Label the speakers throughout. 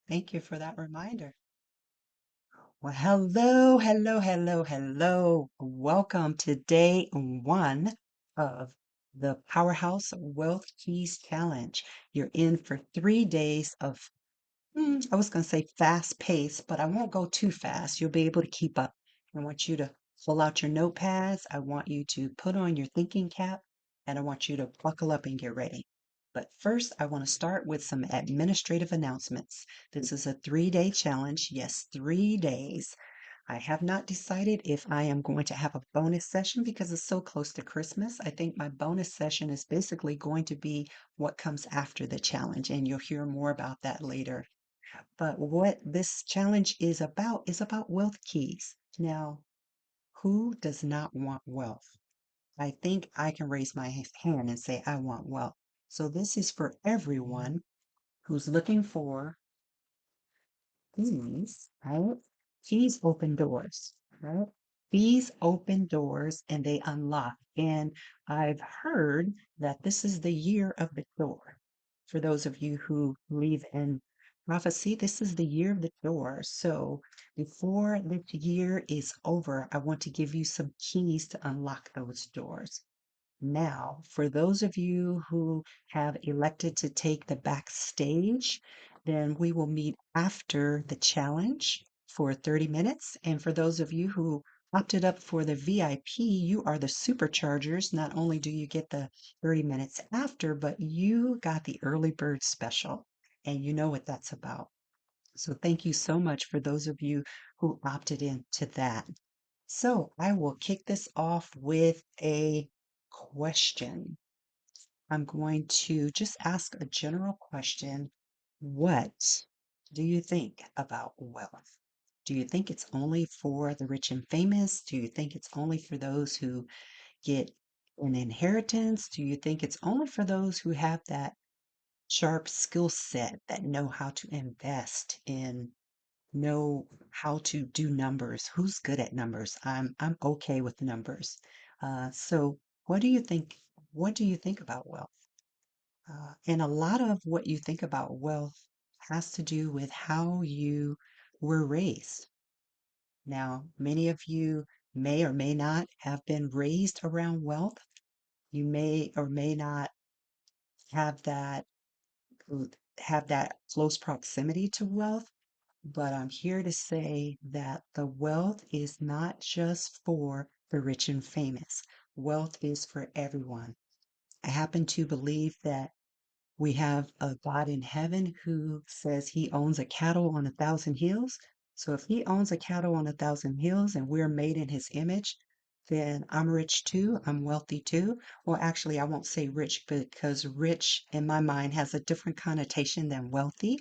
Speaker 1: Thank you for that reminder. Well, hello, hello, hello, hello. Welcome to day one of the Powerhouse Wealth Keys Challenge. You're in for 3 days of I was going to say fast pace, but I won't go too fast. You'll be able to keep up. I want you to pull out your notepads. I want you to put on your thinking cap, and I want you to buckle up and get ready. But first, I want to start with some administrative announcements. This is a 3 day challenge. Yes, 3 days. I have not decided if I am going to have a bonus session because it's so close to Christmas. I think my bonus session is basically going to be what comes after the challenge, and you'll hear more about that later. But what this challenge is about wealth keys. Now, who does not want wealth? I think I can raise my hand and say I want wealth. So this is for everyone who's looking for keys, right? Keys open doors, right? These open doors and they unlock. And I've heard that this is the year of the door. For those of you who believe in prophecy, this is the year of the door. So before this year is over, I want to give you some keys to unlock those doors. Now, for those of you who have elected to take the backstage, then we will meet after the challenge for 30 minutes. And for those of you who opted up for the VIP, you are the superchargers. Not only do you get the 30 minutes after, but you got the early bird special. And you know what that's about. So thank you so much for those of you who opted into that. So I will kick this off with a question. I'm going to just ask a general question. What do you think about wealth? Do you think it's only for the rich and famous? Do you think it's only for those who get an inheritance? Do you think it's only for those who have that sharp skill set that know how to invest in know how to do numbers. Who's good at numbers? I'm okay with numbers. So what do you think? What do you think about wealth? And a lot of what you think about wealth has to do with how you were raised. Now, many of you may or may not have been raised around wealth. You may or may not have that have that close proximity to wealth. But I'm here to say that the wealth is not just for the rich and famous. Wealth is for everyone. I happen to believe that we have a God in heaven who says he owns a cattle on 1,000 hills. So if he owns a cattle on 1,000 hills and we're made in his image, then I'm rich too. I'm wealthy too. Well, actually, I won't say rich because rich in my mind has a different connotation than wealthy.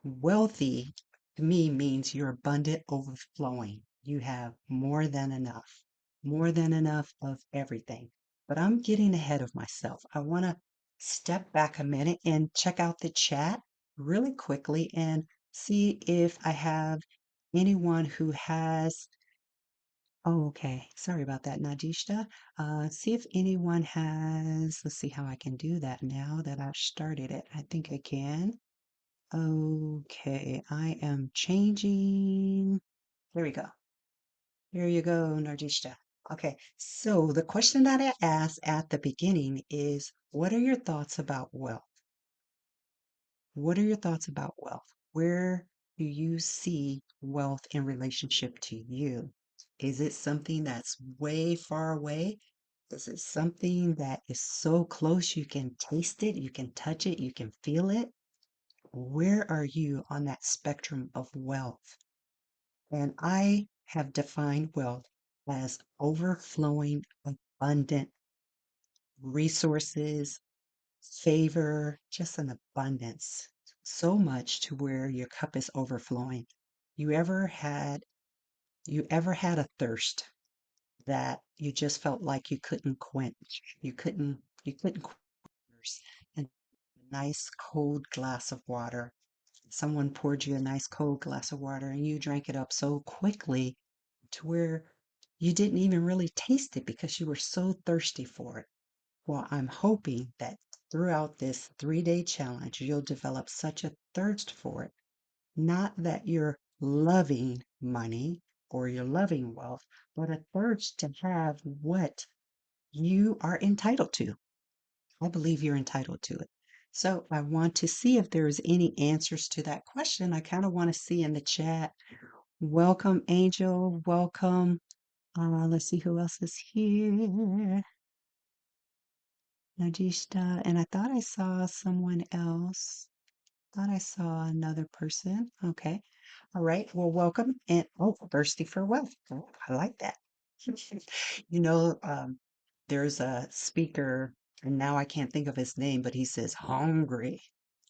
Speaker 1: Wealthy to me means you're abundant, overflowing. You have more than enough of everything. But I'm getting ahead of myself. I want to step back a minute and check out the chat really quickly and see if I have anyone who has. Oh, okay. Sorry about that, Nadishta. See if anyone has. Let's see how I can do that now that I've started it. I think I can. Okay, I am changing. There we go. Here you go, Narjishta. Okay, so the question that I asked at the beginning is, what are your thoughts about wealth? What are your thoughts about wealth? Where do you see wealth in relationship to you? Is it something that's way far away? Is it something that is so close you can taste it, you can touch it, you can feel it? Where are you on that spectrum of wealth? And I have defined wealth as overflowing, abundant resources, favor, just an abundance, so much to where your cup is overflowing. You ever had you ever had a thirst that you just felt like you couldn't quench? You couldn't quench and a nice cold glass of water. Someone poured you a nice cold glass of water and you drank it up so quickly to where you didn't even really taste it because you were so thirsty for it. Well, I'm hoping that throughout this 3 day challenge, you'll develop such a thirst for it Not that you're loving money or you're loving wealth, but a thirst to have what you are entitled to. I believe you're entitled to it. So I want to see if there's any answers to that question. I kind of want to see in the chat. Welcome, Angel. Welcome. Let's see who else is here. Najishta. And I thought I saw someone else. Thought I saw another person. Okay. All right. Well, welcome. And oh, thirsty for wealth. Oh, I like that. You know, there's a speaker, and now I can't think of his name, but he says hungry.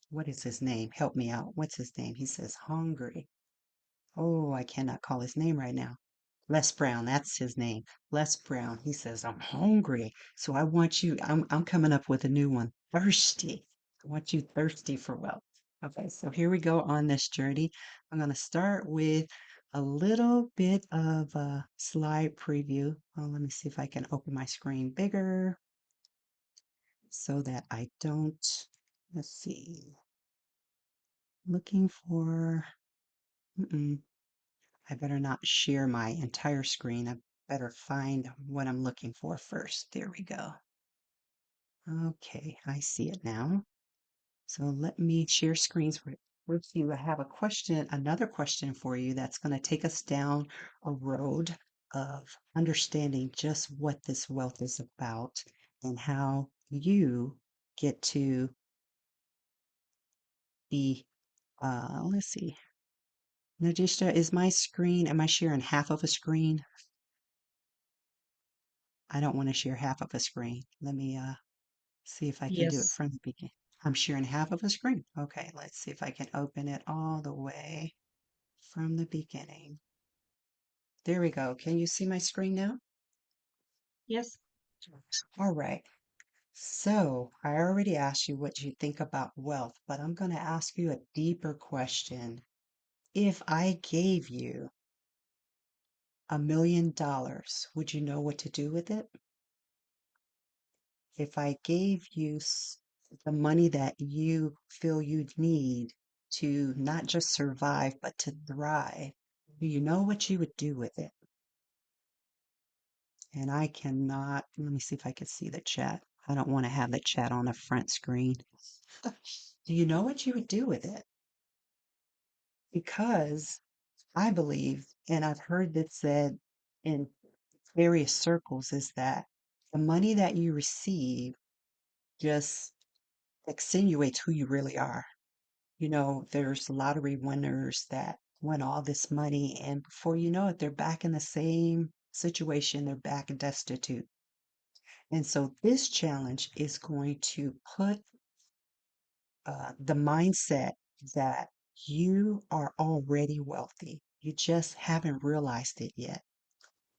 Speaker 1: What is his name? Help me out. What's his name? He says hungry. Oh, I cannot call his name right now. Les Brown, that's his name. Les Brown. He says, I'm hungry. So I want you, I'm coming up with a new one. Thirsty. I want you thirsty for wealth. Okay, so here we go on this journey. I'm going to start with a little bit of a slide preview. Oh, let me see if I can open my screen bigger so that I don't, let's see, looking for, mm-mm, I better not share my entire screen. I better find what I'm looking for first. There we go. Okay, I see it now. So let me share screens with you. I have a question, another question for you that's going to take us down a road of understanding just what this wealth is about and how you get to be, let's see. Najishta, is my screen, am I sharing half of a screen? I don't want to share half of a screen. Let me see if I can do it
Speaker 2: Yes.
Speaker 1: from the beginning. I'm sharing half of a screen. Okay, let's see if I can open it all the way from the beginning. There we go. Can you see my screen now?
Speaker 2: Yes.
Speaker 1: All right. So I already asked you what you think about wealth, but I'm going to ask you a deeper question. If I gave you $1 million, would you know what to do with it? If I gave you the money that you feel you need to not just survive, but to thrive, do you know what you would do with it? And I cannot, let me see if I can see the chat. I don't want to have the chat on the front screen. Do you know what you would do with it? Because I believe, and I've heard this said in various circles, is that the money that you receive just accentuates who you really are. You know, there's lottery winners that win all this money, and before you know it, they're back in the same situation. They're back destitute. And so this challenge is going to put the mindset that you are already wealthy. You just haven't realized it yet.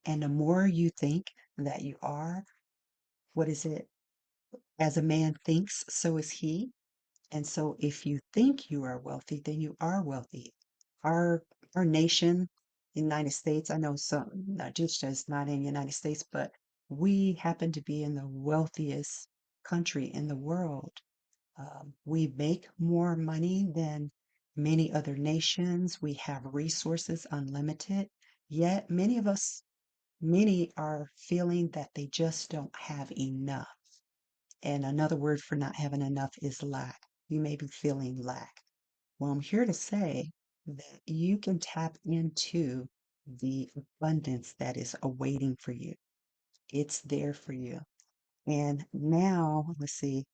Speaker 1: And the more you think that you are, what is it? As a man thinks, so is he. And so if you think you are wealthy, then you are wealthy. Our our nation, United States, I know some not just as not in the United States, but we happen to be in the wealthiest country in the world. We make more money than many other nations. We have resources unlimited, yet many are feeling that they just don't have enough. And another word for not having enough is lack. You may be feeling lack. Well, I'm here to say that you can tap into the abundance that is awaiting for you. It's there for you. And now, let's see.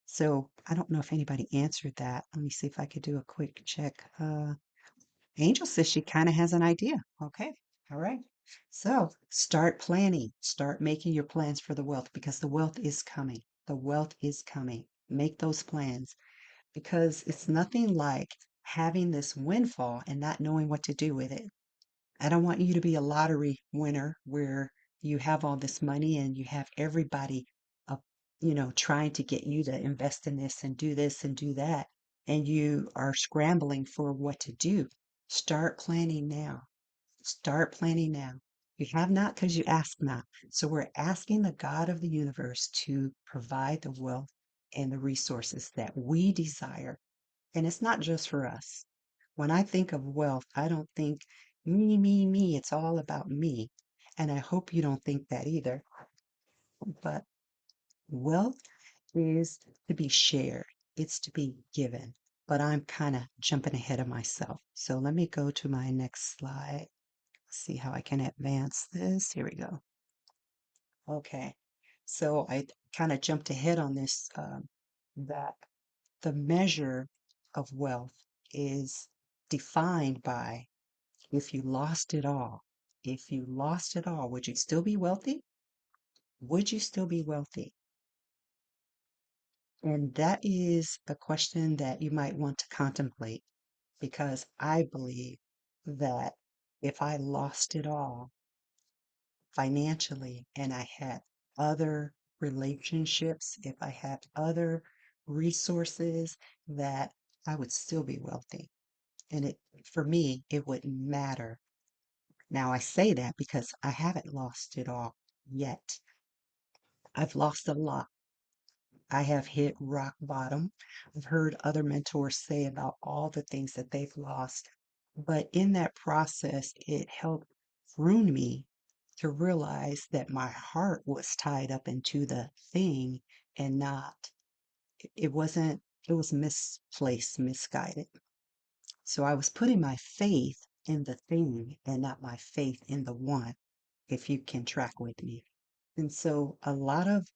Speaker 1: So I don't know if anybody answered that. Let me see if I could do a quick check. Angel says she kind of has an idea. Okay. All right. So start planning, start making your plans for the wealth because the wealth is coming. The wealth is coming. Make those plans because it's nothing like having this windfall and not knowing what to do with it. I don't want you to be a lottery winner where you have all this money and you have everybody up, trying to get you to invest in this and do that. And you are scrambling for what to do. Start planning now. Start planning now. You have not because you ask not. So we're asking the God of the universe to provide the wealth and the resources that we desire. And it's not just for us. When I think of wealth, I don't think me, me, me. It's all about me. And I hope you don't think that either. But wealth is to be shared, it's to be given. But I'm kind of jumping ahead of myself. So let me go to my next slide. See how I can advance this. Here we go. Okay. So I kind of jumped ahead on this, that the measure of wealth is defined by if you lost it all. If you lost it all, would you still be wealthy? Would you still be wealthy? And that is a question that you might want to contemplate because I believe that if I lost it all financially and I had other relationships, if I had other resources, that I would still be wealthy. And for me, it wouldn't matter. Now, I say that because I haven't lost it all yet. I've lost a lot. I have hit rock bottom. I've heard other mentors say about all the things that they've lost. But in that process, it helped prune me to realize that my heart was tied up into the thing and not, it wasn't, it was misplaced, misguided. So I was putting my faith in the thing and not my faith in the one, if you can track with me. And so a lot of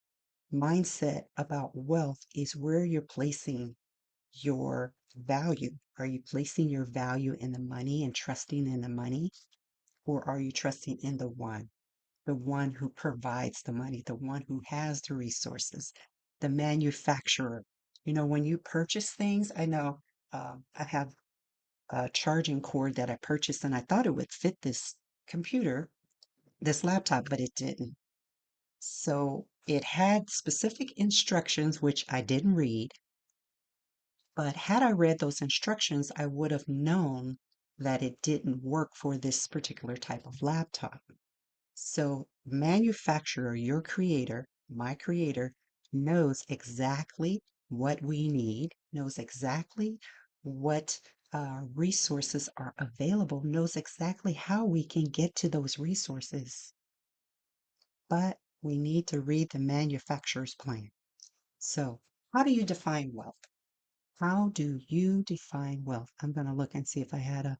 Speaker 1: mindset about wealth is where you're placing your value. Are you placing your value in the money and trusting in the money? Or are you trusting in the one who provides the money, the one who has the resources, the manufacturer? You know, when you purchase things, I know I have a charging cord that I purchased and I thought it would fit this computer, this laptop, but it didn't. So it had specific instructions, which I didn't read, but had I read those instructions, I would have known that it didn't work for this particular type of laptop. So, manufacturer, your creator, my creator, knows exactly what we need, knows exactly what resources are available, knows exactly how we can get to those resources. But we need to read the manufacturer's plan. So, how do you define wealth? How do you define wealth? I'm going to look and see if I had a.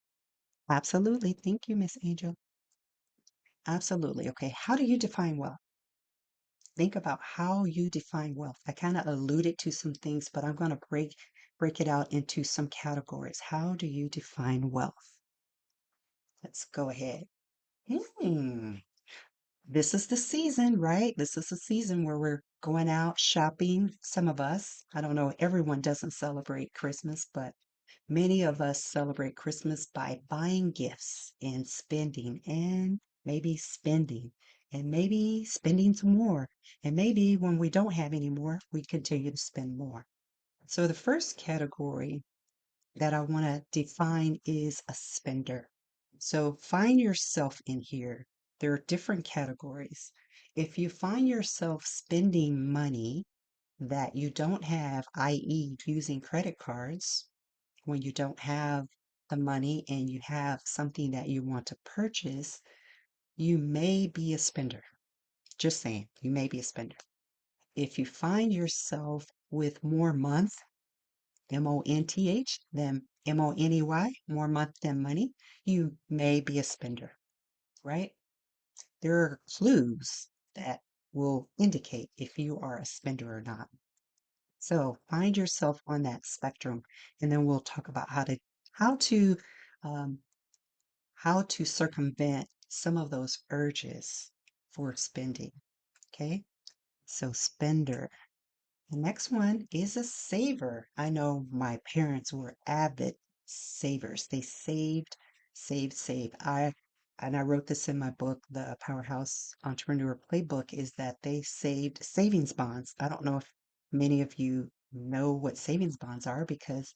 Speaker 1: Absolutely. Thank you, Miss Angel. Absolutely. Okay. How do you define wealth? Think about how you define wealth. I kind of alluded to some things, but I'm going to break it out into some categories. How do you define wealth? Let's go ahead. Hmm. This is the season, right? This is the season where we're going out shopping. Some of us, I don't know, everyone doesn't celebrate Christmas, but many of us celebrate Christmas by buying gifts and spending and maybe spending some more. And maybe when we don't have any more, we continue to spend more. So the first category that I want to define is a spender. So find yourself in here. There are different categories. If you find yourself spending money that you don't have, i.e., using credit cards, when you don't have the money and you have something that you want to purchase, you may be a spender. Just saying, you may be a spender. If you find yourself with more month, MONTH, than MONEY, more month than money, you may be a spender, right? There are clues that will indicate if you are a spender or not. So find yourself on that spectrum, and then we'll talk about how to um, how to circumvent some of those urges for spending. Okay, so spender. The next one is a saver. I know my parents were avid savers. They saved. And I wrote this in my book, the Powerhouse Entrepreneur Playbook, is that they saved savings bonds. I don't know if many of you know what savings bonds are because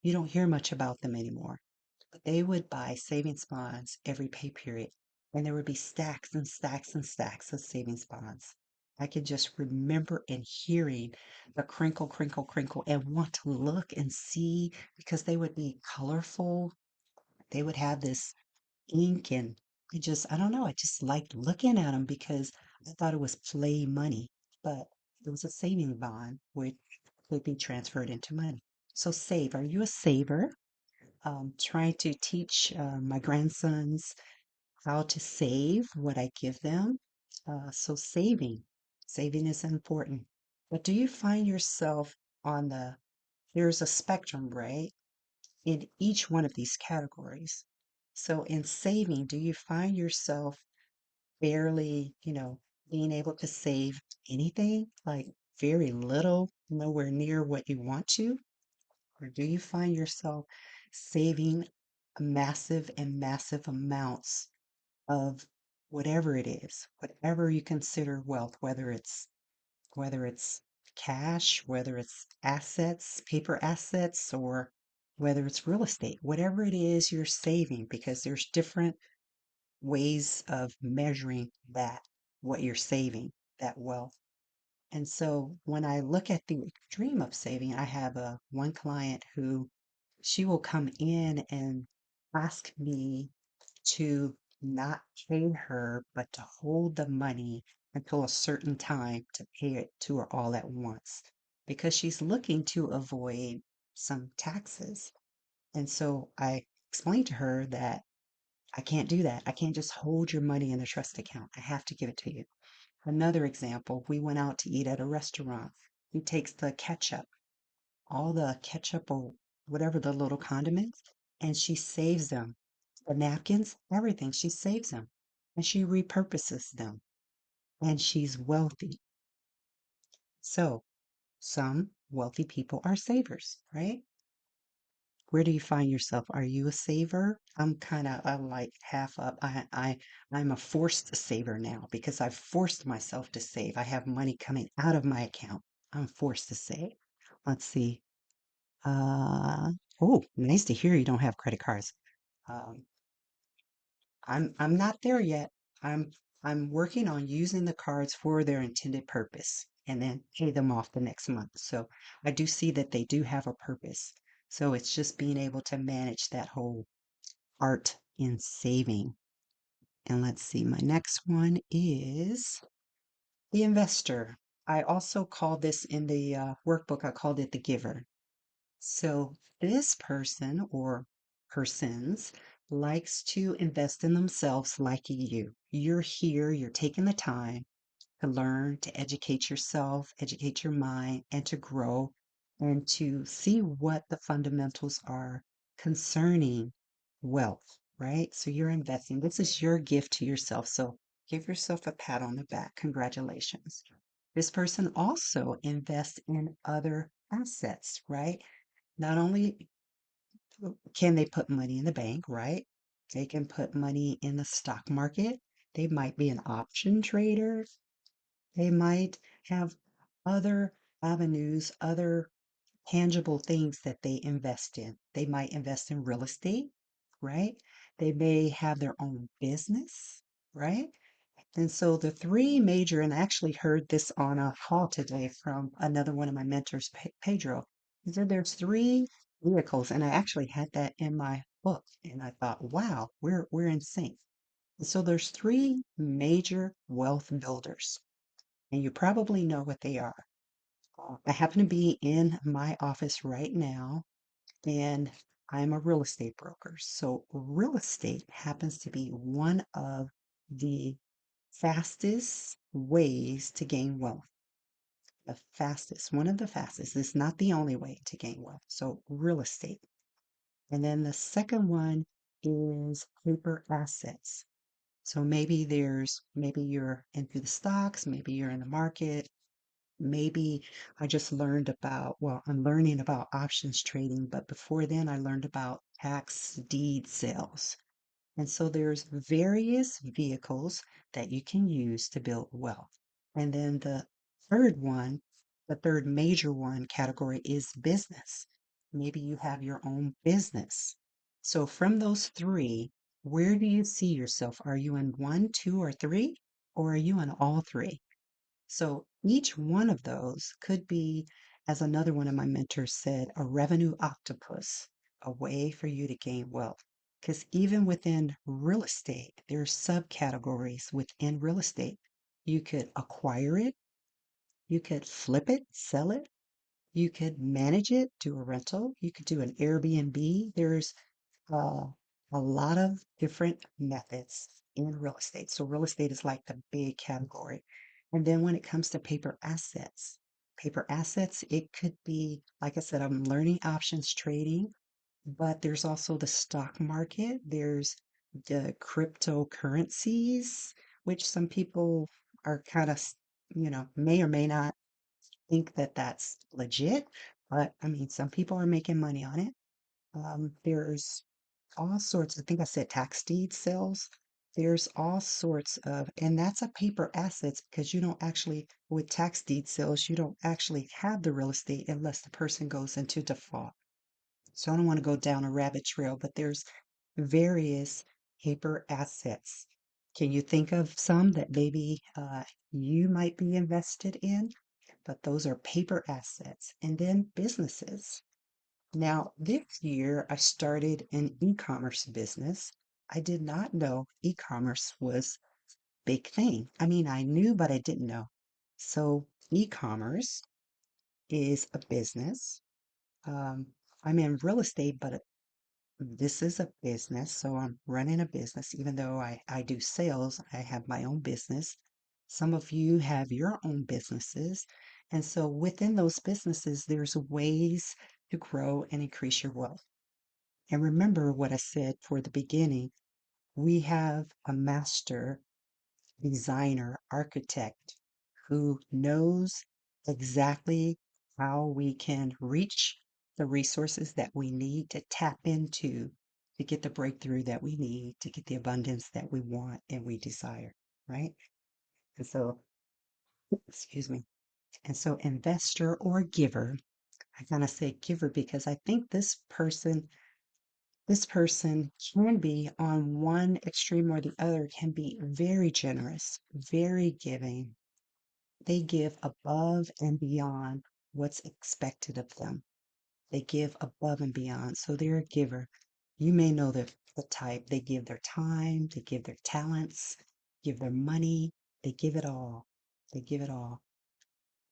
Speaker 1: you don't hear much about them anymore. But they would buy savings bonds every pay period, and there would be stacks and stacks and stacks of savings bonds. I can just remember and hearing the crinkle, crinkle, crinkle, and want to look and see because they would be colorful. They would have this ink and I don't know, I just liked looking at them because I thought it was play money, but it was a saving bond which could be transferred into money. So save, are you a saver? Trying to teach my grandsons how to save what I give them. So saving is important. But do you find yourself on there's a spectrum, right? In each one of these categories. So in saving, do you find yourself barely, being able to save anything, like very little, nowhere near what you want to? Or do you find yourself saving massive and massive amounts of whatever it is, whatever you consider wealth, whether it's cash, whether it's assets, paper assets, or whether it's real estate, whatever it is you're saving, because there's different ways of measuring that, what you're saving, that wealth. And so when I look at the extreme of saving, I have a one client who she will come in and ask me to not pay her, but to hold the money until a certain time to pay it to her all at once because she's looking to avoid some taxes. And so I explained to her that I can't do that. I can't just hold your money in a trust account. I have to give it to you. Another example, we went out to eat at a restaurant. He takes the ketchup, all the ketchup or whatever the little condiments, and she saves them. The napkins, everything, she saves them and she repurposes them. And she's wealthy. So some wealthy people are savers, right? Where do you find yourself? Are you a saver? I'm like half up. I'm a forced saver now because I've forced myself to save. I have money coming out of my account. I'm forced to save. Let's see. Uh, oh, nice to hear you don't have credit cards. Um, I'm not there yet. I'm I'm working on using the cards for their intended purpose and then pay them off the next month. So I do see that they do have a purpose. So it's just being able to manage that whole art in saving. And let's see, my next one is the investor. I also call this in the workbook, I called it the giver. So this person or persons likes to invest in themselves like you. You're here, you're taking the time to learn, to educate yourself, educate your mind, and to grow and to see what the fundamentals are concerning wealth, right? So you're investing. This is your gift to yourself. So give yourself a pat on the back. Congratulations. This person also invests in other assets, right? Not only can they put money in the bank, right? They can put money in the stock market. They might be an option trader. They might have other avenues, other tangible things that they invest in. They might invest in real estate, right? They may have their own business, right? And so the three major, and I actually heard this on a call today from another one of my mentors, Pedro. He said there's three vehicles, and I actually had that in my book, and I thought, wow, we're in sync. And so there's three major wealth builders, and you probably know what they are. I happen to be in my office right now, and I'm a real estate broker. So real estate happens to be one of the fastest ways to gain wealth. The fastest, one of the fastest. It's not the only way to gain wealth. So, real estate. And then the second one is paper assets. So maybe you're into the stocks, maybe you're in the market, maybe I just learned about, well, I'm learning about options trading, but before then I learned about tax deed sales. And so there's various vehicles that you can use to build wealth. And then third one, the third major one category is business. Maybe you have your own business. So from those three, where do you see yourself? Are you in one, two, or three? Or are you in all three? So each one of those could be, as another one of my mentors said, a revenue octopus, a way for you to gain wealth. Because even within real estate, there are subcategories within real estate. You could acquire it, you could flip it, sell it, you could manage it, do a rental, you could do an Airbnb. There's uh, a lot of different methods in real estate. So real estate is like the big category. And then when it comes to paper assets, it could be, like I said, I'm learning options trading, but there's also the stock market. There's the cryptocurrencies, which some people are kind of, may or may not think that that's legit. But I mean, some people are making money on it. There's all sorts, I think I said tax deed sales. There's all sorts of, and that's a paper assets because you don't actually, with tax deed sales, you don't actually have the real estate unless the person goes into default. So I don't want to go down a rabbit trail, but there's various paper assets. Can you think of some that maybe you might be invested in? But those are paper assets. And then businesses. Now, this year I started an e-commerce business. I did not know e-commerce was a big thing. I mean, I knew, but I didn't know. So, e-commerce is a business. Um, I'm in real estate, but this is a business. So, I'm running a business. Even though I do sales, I have my own business. Some of you have your own businesses. And so, within those businesses, there's ways to grow and increase your wealth. And remember what I said for the beginning. We have a master designer, architect who knows exactly how we can reach the resources that we need to tap into to get the breakthrough that we need, to get the abundance that we want and we desire, right? And so, excuse me. And so, investor or giver, I kind of say giver because I think this person can be on one extreme or the other, can be very generous, very giving. They give above and beyond what's expected of them. They give above and beyond. So they're a giver. You may know the type. They give their time, they give their talents, give their money, they give it all. They give it all.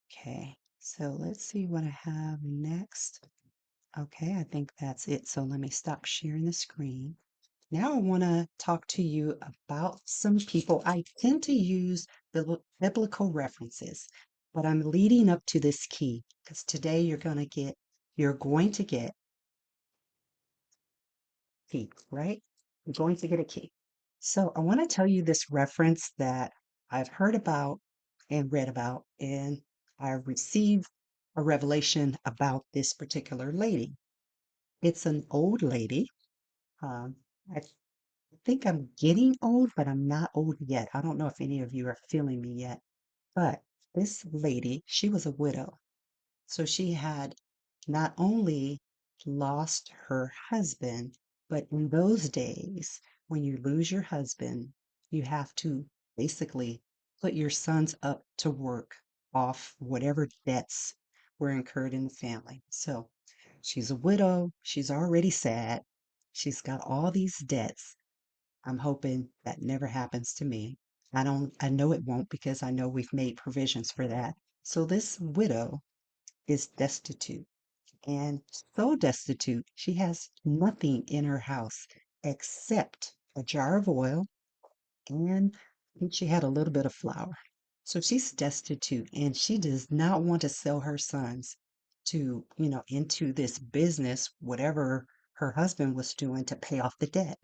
Speaker 1: Okay. So let's see what I have next. Okay, I think that's it. So let me stop sharing the screen. Now I want to talk to you about some people. I tend to use biblical references, but I'm leading up to this key because today you're going to get key, right? You're going to get a key. So I want to tell you this reference that I've heard about and read about, and I received a revelation about this particular lady. It's an old lady. Um, I think I'm getting old, but I'm not old yet. I don't know if any of you are feeling me yet. But this lady, she was a widow. So she had not only lost her husband, but in those days, when you lose your husband, you have to basically put your sons up to work off whatever debts were incurred in the family. So she's a widow. She's already sad. She's got all these debts. I'm hoping that never happens to me. I know it won't because I know we've made provisions for that. So this widow is destitute and so destitute, she has nothing in her house except a jar of oil and I think she had a little bit of flour. So she's destitute and she does not want to sell her sons to, into this business, whatever her husband was doing to pay off the debt.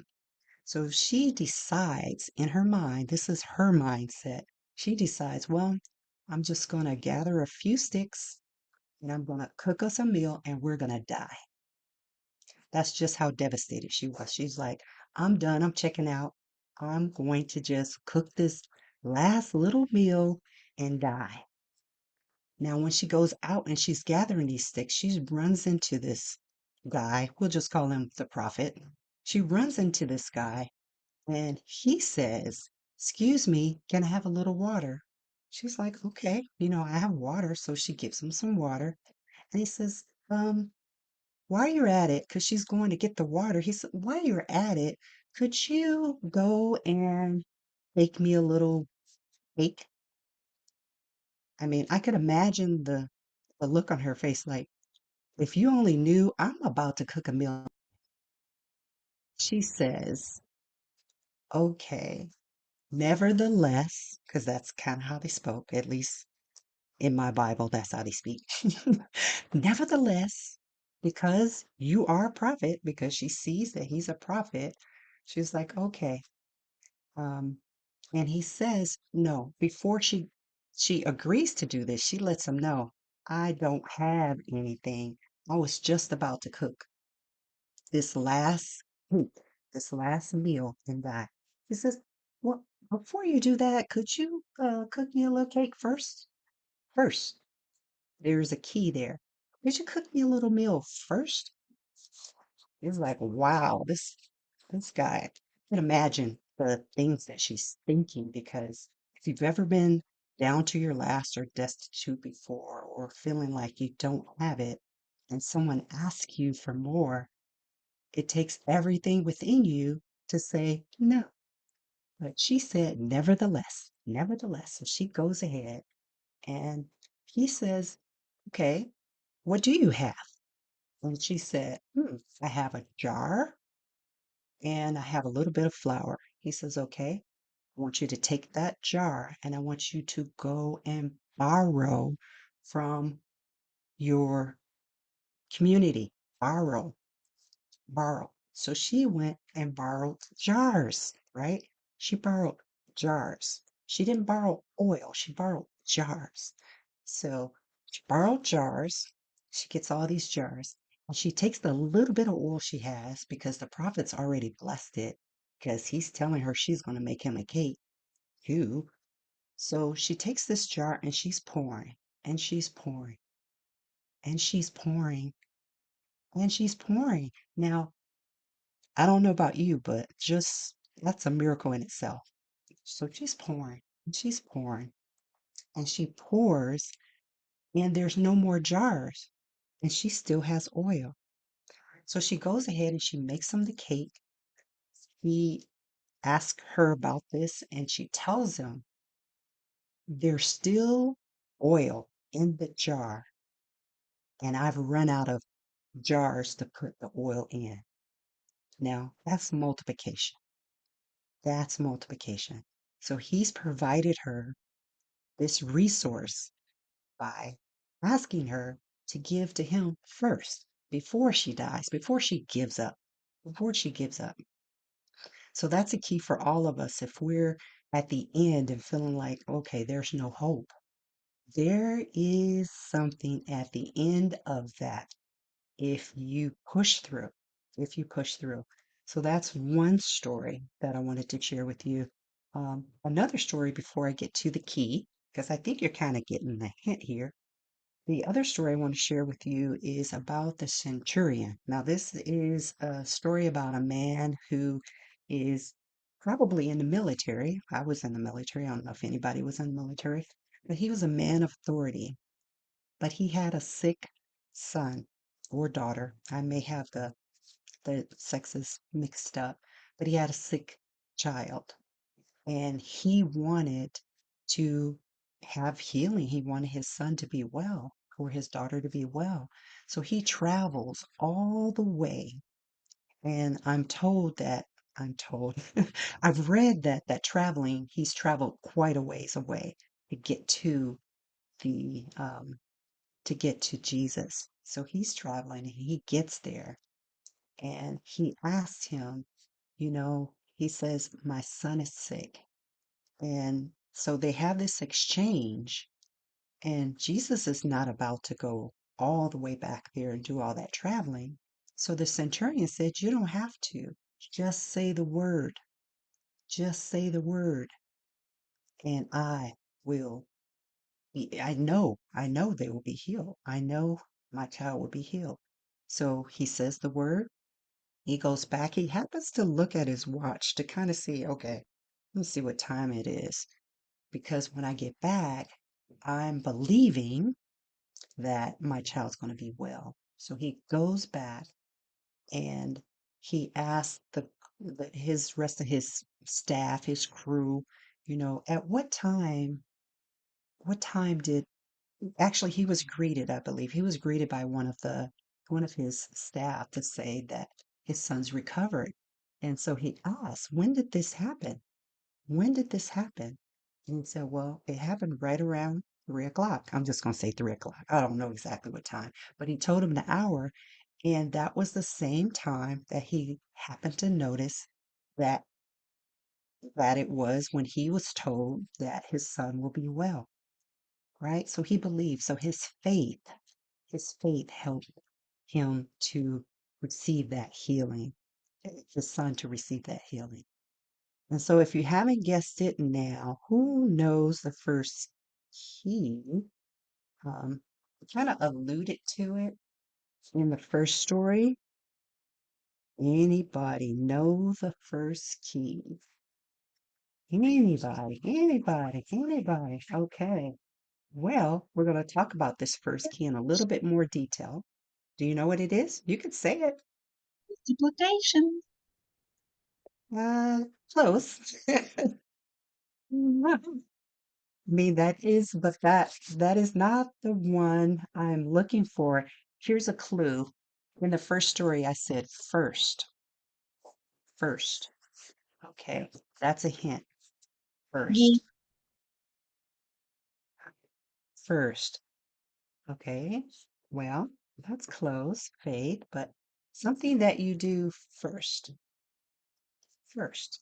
Speaker 1: So she decides in her mind, this is her mindset. She decides, well, I'm just going to gather a few sticks and I'm going to cook us a meal and we're going to die. That's just how devastated she was. She's like, I'm done. I'm checking out. I'm going to just cook this last little meal and die. Now, when she goes out and she's gathering these sticks, she runs into this guy. We'll just call him the prophet. She runs into this guy and he says, excuse me, can I have a little water? She's like, okay, I have water. So she gives him some water. And he says, while you're at it, because she's going to get the water, he said, while you're at it, could you go and make me a little cake? I mean, I could imagine the look on her face like, if you only knew I'm about to cook a meal. She says, okay, nevertheless, because that's kind of how they spoke, at least in my Bible, that's how they speak. Nevertheless, because you are a prophet, because she sees that he's a prophet, she's like, okay. Um, and he says, no, before she agrees to do this, she lets him know, I don't have anything. I was just about to cook this last week, this last meal and die. He says, well, before you do that, could you cook me a little cake first? First, there's a key there. Could you cook me a little meal first? It's like, wow, this guy. I can imagine the things that she's thinking because if you've ever been down to your last or destitute before or feeling like you don't have it and someone asks you for more, it takes everything within you to say no. But she said, nevertheless, nevertheless. So she goes ahead and he says, okay, what do you have? And she said, I have a jar and I have a little bit of flour. He says, okay, I want you to take that jar and I want you to go and borrow from your community. Borrow. Borrow. So she went and borrowed jars, right? She borrowed jars. She didn't borrow oil, she borrowed jars. So she borrowed jars. She gets all these jars and she takes the little bit of oil she has because the prophet's already blessed it because he's telling her she's going to make him a cake too. So she takes this jar and she's pouring and she's pouring and she's pouring and she's pouring. Now, I don't know about you, but just that's a miracle in itself. So she's pouring, and she's pouring, and she pours, and there's no more jars, and she still has oil. So she goes ahead and she makes him the cake. He asks her about this, and she tells him there's still oil in the jar, and I've run out of jars to put the oil in. Now, that's multiplication. That's multiplication. So he's provided her this resource by asking her to give to him first before she dies, before she gives up, before she gives up. So that's a key for all of us. If we're at the end and feeling like, okay, there's no hope, there is something at the end of that if you push through, if you push through. So that's one story that I wanted to share with you. Another story before I get to the key, because I think you're kind of getting the hint here. The other story I want to share with you is about the centurion. Now, this is a story about a man who is probably in the military. I was in the military. I don't know if anybody was in the military, but he was a man of authority. But he had a sick son or daughter. I may have the sexes mixed up, but he had a sick child and he wanted to have healing. He wanted his son to be well or his daughter to be well. So he travels all the way. And I'm told, I've read that traveling, he's traveled quite a ways away to get the, to get to Jesus. So he's traveling and he gets there and he asks him, he says, my son is sick. And so they have this exchange, and Jesus is not about to go all the way back there and do all that traveling. So the centurion said, you don't have to. Just say the word. Just say the word, and I will I know they will be healed. I know my child will be healed. So he says the word. He goes back. He happens to look at his watch to kind of see, okay, let's see what time it is. Because when I get back, I'm believing that my child's going to be well. So he goes back and he asked his rest of his staff, his crew, at what time did actually he was greeted, I believe. He was greeted by one of his staff to say that his son's recovered. And so he asked, "When did this happen? When did this happen?" And he said, "Well, it happened right around 3 o'clock." I'm just going to say 3 o'clock. I don't know exactly what time, but he told him the hour. And that was the same time that he happened to notice that that it was when he was told that his son will be well, right? So he believed. So his faith helped him to receive that healing, his son to receive that healing. And so if you haven't guessed it now, who knows the first key? Um, kind of alluded to it in the first story. Anybody know the first key? Anybody. Okay. Well, we're going to talk about this first key in a little bit more detail. Do you know what it is? You could say it.
Speaker 2: Multiplication.
Speaker 1: Uh, close. I mean, but that is not the one I'm looking for. Here's a clue. In the first story, I said first. First. Okay. That's a hint.
Speaker 2: Give.
Speaker 1: First. First. Okay. Well, that's close, faith, but something that you do first. First.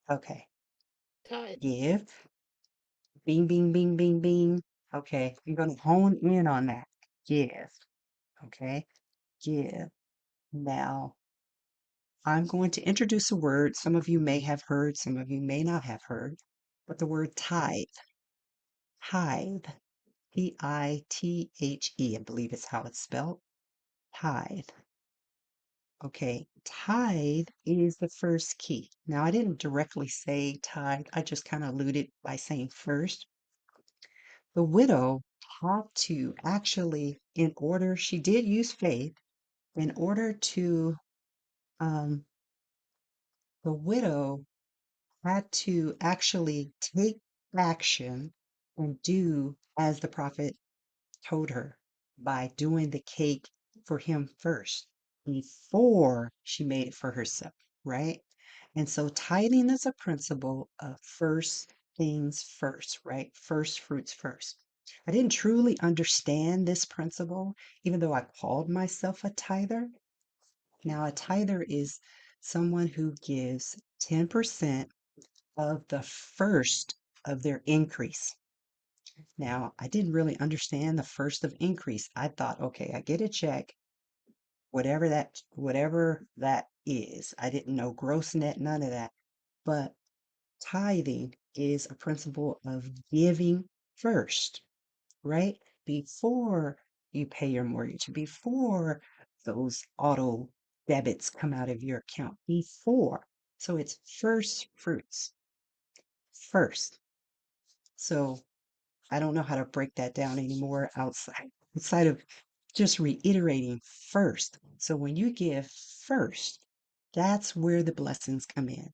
Speaker 1: Okay.
Speaker 3: Tithe.
Speaker 1: Give. Bing, bing, bing, bing, bing. Okay. I'm going to hone in on that. Give. Okay. Give. Now, I'm going to introduce a word some of you may have heard, some of you may not have heard, but the word tithe. Tithe. Tithe, I believe is how it's spelled. Tithe. Okay, tithe is the first key. Now, I didn't directly say tithe, I just kind of alluded by saying first. The widow had to actually, she did use faith in order to, um, the widow had to actually take action and do as the prophet told her by doing the cake for him first before she made it for herself, right? And so tithing is a principle of first things first, right? First fruits first. I didn't truly understand this principle, even though I called myself a tither. Now, a tither is someone who gives 10% of the first of their increase. Now, I didn't really understand the first of increase. I thought, okay, I get a check, whatever that is. I didn't know gross net, none of that. But tithing is a principle of giving first, right? Before you pay your mortgage, before those auto debits come out of your account, before. So it's first fruits, first. So I don't know how to break that down anymore outside of just reiterating first. So when you give first, that's where the blessings come in.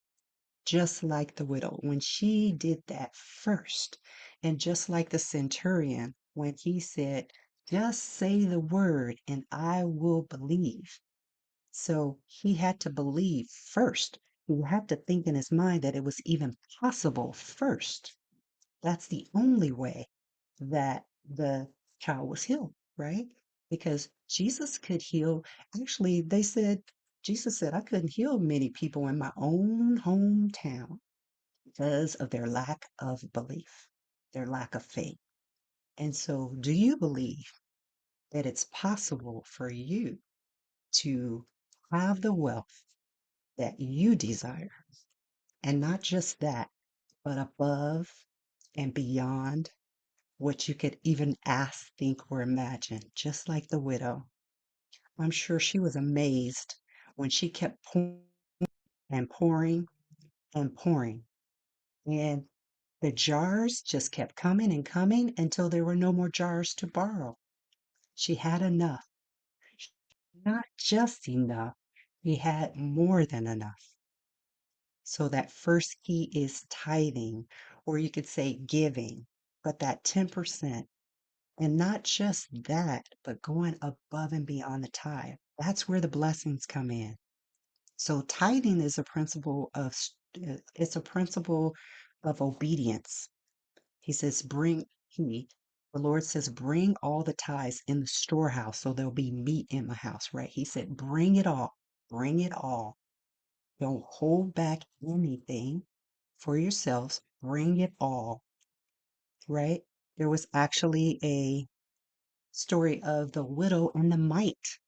Speaker 1: Just like the widow, when she did that first, and just like the centurion, when he said, "Just say the word and I will believe." So he had to believe first. He had to think in his mind that it was even possible first. That's the only way that the child was healed, right? Because Jesus could heal. Actually, Jesus said, "I couldn't heal many people in my own hometown because of their lack of belief, their lack of faith." And so, do you believe that it's possible for you to have the wealth that you desire? And not just that, but above and beyond what you could even ask, think, or imagine, just like the widow. I'm sure she was amazed when she kept pouring and pouring and pouring. And the jars just kept coming and coming until there were no more jars to borrow. She had enough. not just enough, he had more than enough. So that first key is tithing, or you could say giving, but that 10%. And not just that, but going above and beyond the tithe. That's where the blessings come in. So tithing is a principle of it's a principle of obedience. He says, the Lord says, bring all the tithes in the storehouse so there'll be meat in my house, right? He said, bring it all, bring it all. Don't hold back anything for yourselves. Bring it all, right? There was actually a story of the widow and the mite.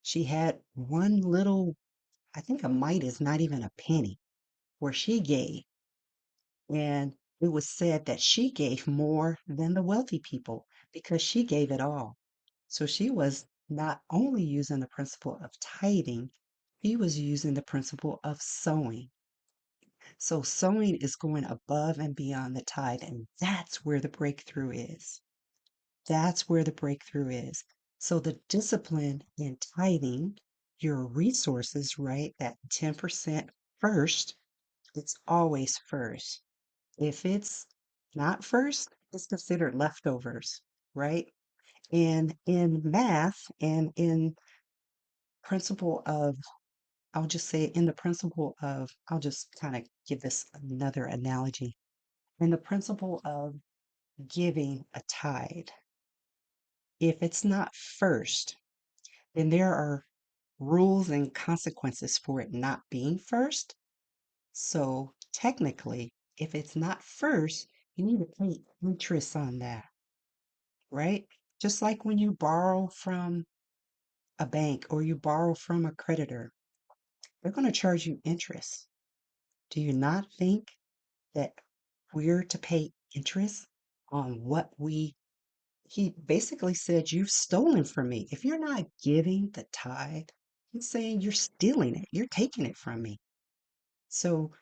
Speaker 1: She had one little, I think a mite is not even a penny, where she gave. And it was said that she gave more than the wealthy people because she gave it all. So she was not only using the principle of tithing, he was using the principle of sowing. So sowing is going above and beyond the tithe, and that's where the breakthrough is. That's where the breakthrough is. So the discipline in tithing your resources, right? That 10% first, it's always first. If it's not first, it's considered leftovers, right? And in math and in principle of, I'll just say in the principle of, I'll just kind of give this another analogy. In the principle of giving a tithe, if it's not first, then there are rules and consequences for it not being first. So technically, if it's not first, you need to pay interest on that, right? Just like when you borrow from a bank or you borrow from a creditor, they're going to charge you interest. Do you not think that we're to pay interest on what he basically said, you've stolen from me. If you're not giving the tithe, he's saying you're stealing it. You're taking it from me. So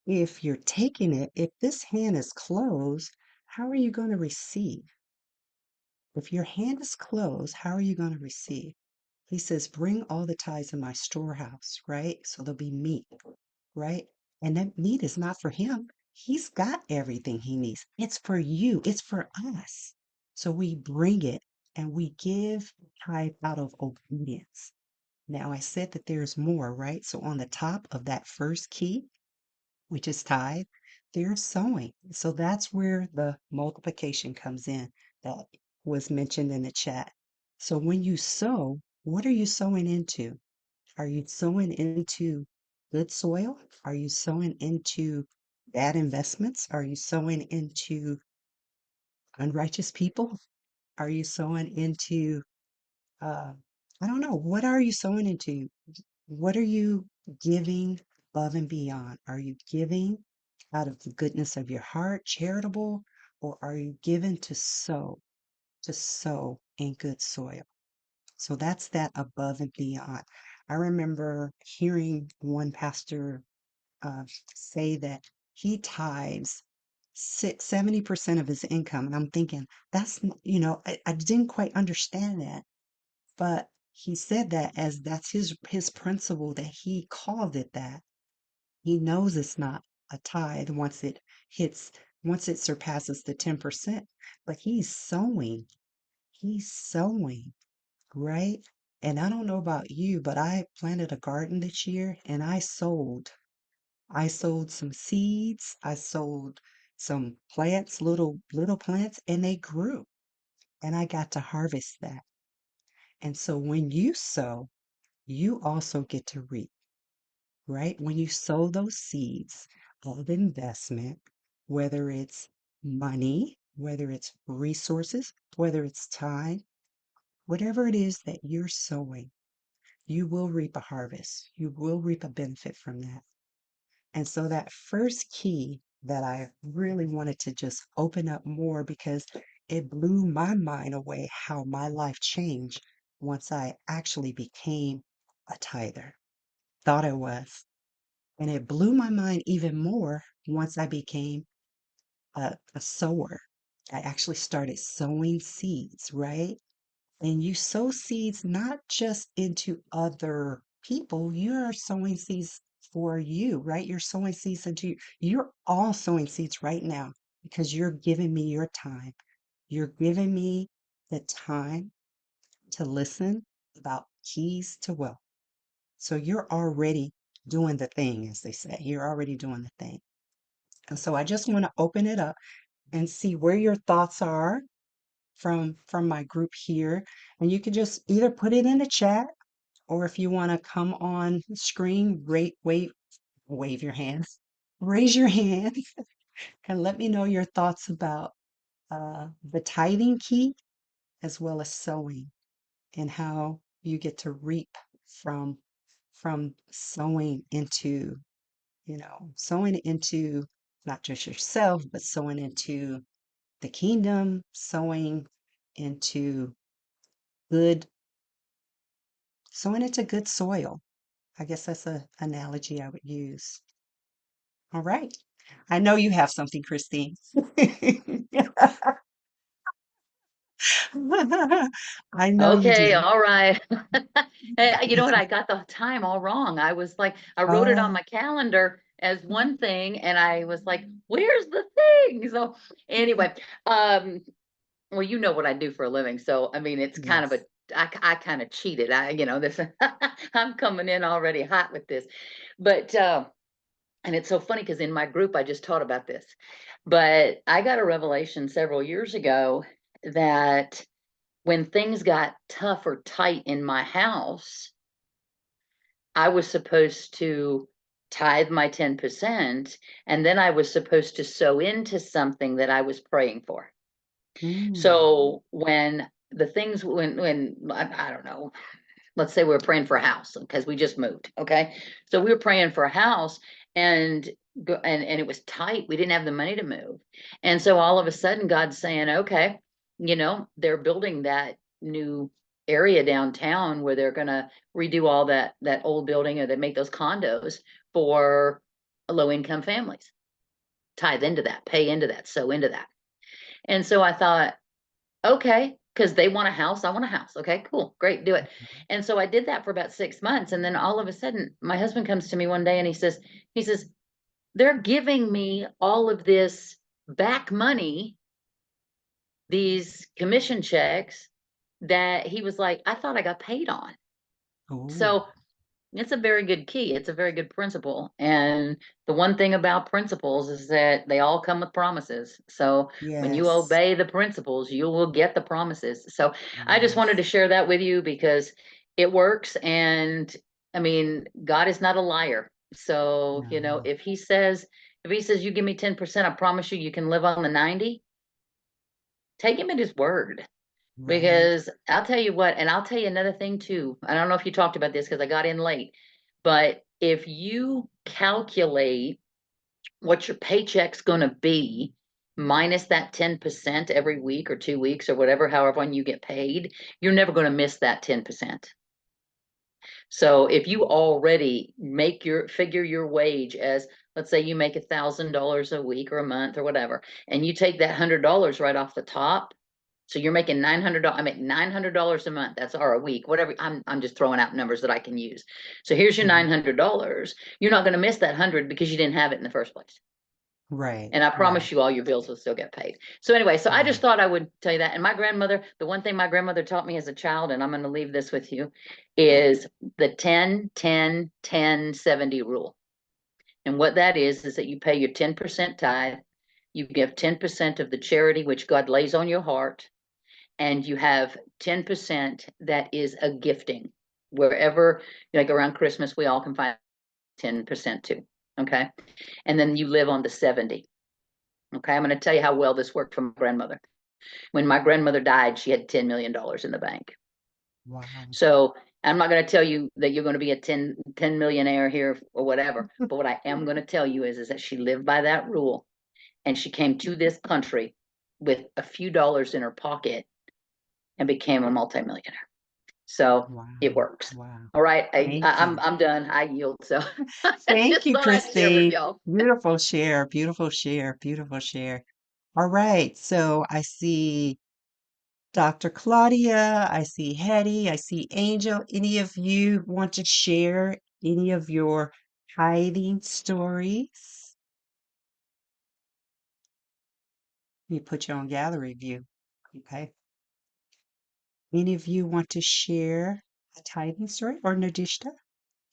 Speaker 1: if you're taking it, if this hand is closed, how are you going to receive? If your hand is closed, how are you going to receive? He says, bring all the tithes in my storehouse, right? So there'll be meat, right? And that meat is not for him. He's got everything he needs. It's for you, it's for us. So we bring it and we give tithe out of obedience. Now, I said that there's more, right? So on the top of that first key, which is tithe, they're sowing. So that's where the multiplication comes in that was mentioned in the chat. So when you sow, what are you sowing into? Are you sowing into good soil? Are you sowing into bad investments? Are you sowing into unrighteous people? Are you sowing into, uh, I don't know, what are you sowing into? What are you giving above and beyond? Are you giving out of the goodness of your heart, charitable, or are you given to sow in good soil? So that's that above and beyond. I remember hearing one pastor uh, say that he tithes 70% of his income. And I'm thinking, I didn't quite understand that. But he said that as that's his principle that he called it that. He knows it's not a tithe hits once it surpasses the 10%, but He's sowing, right? And I don't know about you, but I planted a garden this year and I sold. I sowed some seeds, I sowed some plants, little plants, and they grew. And I got to harvest that. And so when you sow, you also get to reap, right? When you sow those seeds of investment, whether it's money, whether it's resources, whether it's time, whatever it is that you're sowing, you will reap a harvest. You will reap a benefit from that. And so that first key that I really wanted to just open up more because it blew my mind away how my life changed once I actually became a tither. Thought I was. And it blew my mind even more once I became a sower. I actually started sowing seeds, right? And you sow seeds not just into other people, you're sowing seeds for you, right? You're sowing seeds into you. You're all sowing seeds right now because you're giving me your time. You're giving me the time to listen about keys to wealth. So you're already doing the thing, as they say. You're already doing the thing. And so I just want to open it up and see where your thoughts are from my group here. And you can just either put it in the chat, or if you want to come on screen, wave your hands, raise your hand, and let me know your thoughts about the tithing key as well as sowing and how you get to reap from sowing into, sowing into not just yourself, but sowing into the kingdom, sowing into good, sowing into good soil. I guess that's a analogy I would use. All right. I know you have something, Christine. I know you
Speaker 3: Okay,
Speaker 1: do.
Speaker 3: all right. Hey, you know what? I got the time all wrong. I was like, I wrote it on
Speaker 1: Oh,
Speaker 3: my calendar as one thing, and I was like, where's the thing? So anyway, um, well, you know what I do for a living, so I mean, it's kind of a
Speaker 1: yes.
Speaker 3: I kind of cheated. This I'm coming in already hot with this, but and it's so funny because in my group I just taught about this, but I got a revelation several years ago that when things got tough or tight in my house, I was supposed to tithe my 10%, and then I was supposed to sow into something that I was praying for.
Speaker 1: Mm.
Speaker 3: So when the things, when I don't know, let's say we were praying for a house because we just moved. Okay. So we were praying for a house and and it was tight. We didn't have the money to move. And so all of a sudden God's saying, okay, they're building that new area downtown where they're going to redo all that old building or they make those condos for low income families. Tithe into that, pay into that, sow into that. And so I thought, okay, because they want a house, I want a house. Okay, cool, great, do it. And so I did that for about 6 months, and then all of a sudden, my husband comes to me one day and he says, they're giving me all of this back money, these commission checks that he was like, I thought I got paid on.
Speaker 1: Oh,
Speaker 3: So it's a very good key. It's a very good principle. And the one thing about principles is that they all come with promises. So when you
Speaker 1: yes.
Speaker 3: obey the principles, you will get the promises. So I just wanted to
Speaker 1: Yes.
Speaker 3: share that with you because it works. And I mean, God is not a liar. So,
Speaker 1: No.
Speaker 3: if he says you give me 10%, I promise you you can live on the 90, take him at his word.
Speaker 1: Right.
Speaker 3: Because I'll tell you what, and I'll tell you another thing too. I don't know if you talked about this because I got in late, but if you calculate what your paycheck's going to be minus that 10% every week or 2 weeks or whatever, however, when you get paid, you're never going to miss that 10%. So if you already figure your wage as, let's say you make $1,000 a week or a month or whatever, and you take that $100 right off the top, so you're making $900. I make $900 a month. That's or a week, whatever. I'm just throwing out numbers that I can use. So here's your
Speaker 1: Mhm.
Speaker 3: $900. You're not going to miss that 100 because you didn't have it in the first place.
Speaker 1: Right.
Speaker 3: And I
Speaker 1: Right.
Speaker 3: promise you, all your bills will still get paid. So anyway, so I just
Speaker 1: Right.
Speaker 3: thought I would tell you that. And my grandmother, the one thing my grandmother taught me as a child, and I'm going to leave this with you, is the 10, 10, 10, 70 rule. And what that is that you pay your 10% tithe, you give 10% of the charity which God lays on your heart, and you have 10% that is a gifting. Wherever, like around Christmas, we all can find 10% too. Okay. And then you live on the 70. Okay. I'm going to tell you how well this worked for my grandmother. When my grandmother died, she had $10 million in the bank.
Speaker 1: Wow.
Speaker 3: So I'm not going to tell you that you're going to be a 10 millionaire here or whatever. But what I am going to tell you is that she lived by that rule and she came to this country with a few dollars in her pocket and became a multimillionaire. So it
Speaker 1: Wow.
Speaker 3: works.
Speaker 1: Wow.
Speaker 3: All right. I,
Speaker 1: Thank
Speaker 3: I- I'm
Speaker 1: you.
Speaker 3: I'm done. I yield. So I
Speaker 1: Thank
Speaker 3: just
Speaker 1: you,
Speaker 3: thought I'd share with
Speaker 1: Christine.
Speaker 3: y'all.
Speaker 1: Beautiful share. Beautiful share. Beautiful share. All right. So I see. Dr. Claudia, I see Hetty, I see Angel. Any of you want to share any of your tithing stories? Let me put you on gallery view. Okay. Any of you want to share a tithing story or Nadishta?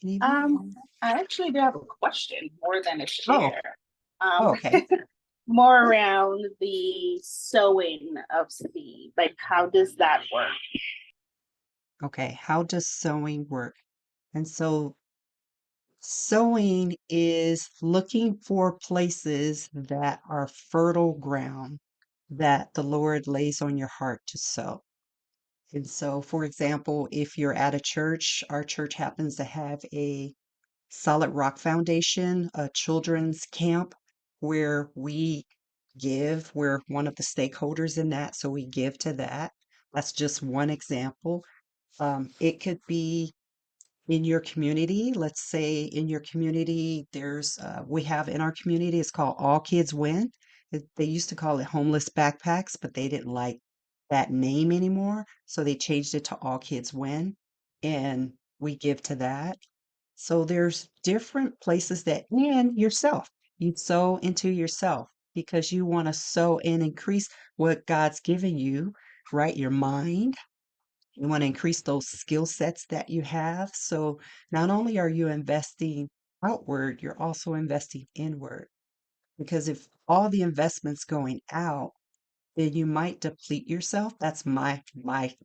Speaker 1: Any of you?
Speaker 2: I actually do have a question more than a
Speaker 1: Oh,
Speaker 2: share.
Speaker 1: oh,
Speaker 2: Um,
Speaker 1: okay.
Speaker 2: more around the sowing of seed. Like, how does that work?
Speaker 1: Okay. How does sewing work? And so sowing is looking for places that are fertile ground that the Lord lays on your heart to sow. And so, for example, if you're at a church, our church happens to have a Solid Rock Foundation, a children's camp where we give. We're one of the stakeholders in that, so we give to that. That's just one example. It could be in your community. Let's say in your community, we have in our community, it's called All Kids Win. They used to call it Homeless Backpacks, but they didn't like that name anymore. So they changed it to All Kids Win, and we give to that. So there's different places that, and yourself, you sow into yourself because you want to sow and increase what God's given you, right? Your mind. You want to increase those skill sets that you have. So not only are you investing outward, you're also investing inward. Because if all the investments going out, then you might deplete yourself. That's my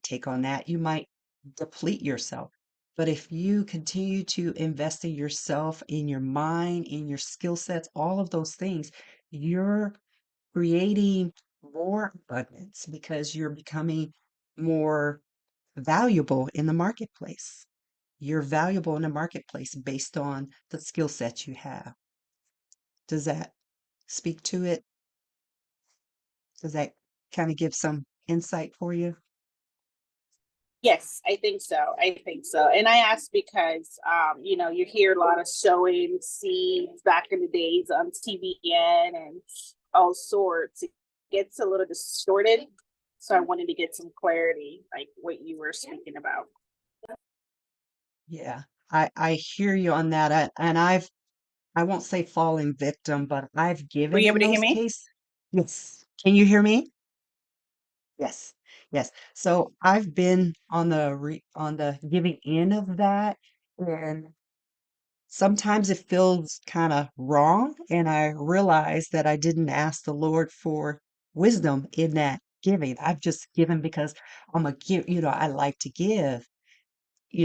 Speaker 1: take on that. You might deplete yourself. But if you continue to invest in yourself, in your mind, in your skill sets, all of those things, you're creating more abundance because you're becoming more valuable in the marketplace. You're valuable in the marketplace based on the skill sets you have. Does that speak to it? Does that kind of give some insight for you?
Speaker 2: Yes, I think so. I think so. And I ask because, you hear a lot of sowing seeds back in the days on TBN and all sorts. It gets a little distorted. So I wanted to get some clarity, like what you were speaking about.
Speaker 1: Yeah, I hear you on that. I won't say falling victim, but I've
Speaker 2: Were
Speaker 1: given
Speaker 2: you
Speaker 1: in
Speaker 2: able to hear
Speaker 1: those
Speaker 2: me?
Speaker 1: cases. Yes. Can you hear me? Yes. Yes. So I've been on on the giving in of that, and sometimes it feels kind of wrong. And I realize that I didn't ask the Lord for wisdom in that giving. I've just given because I'm a give, I like to give.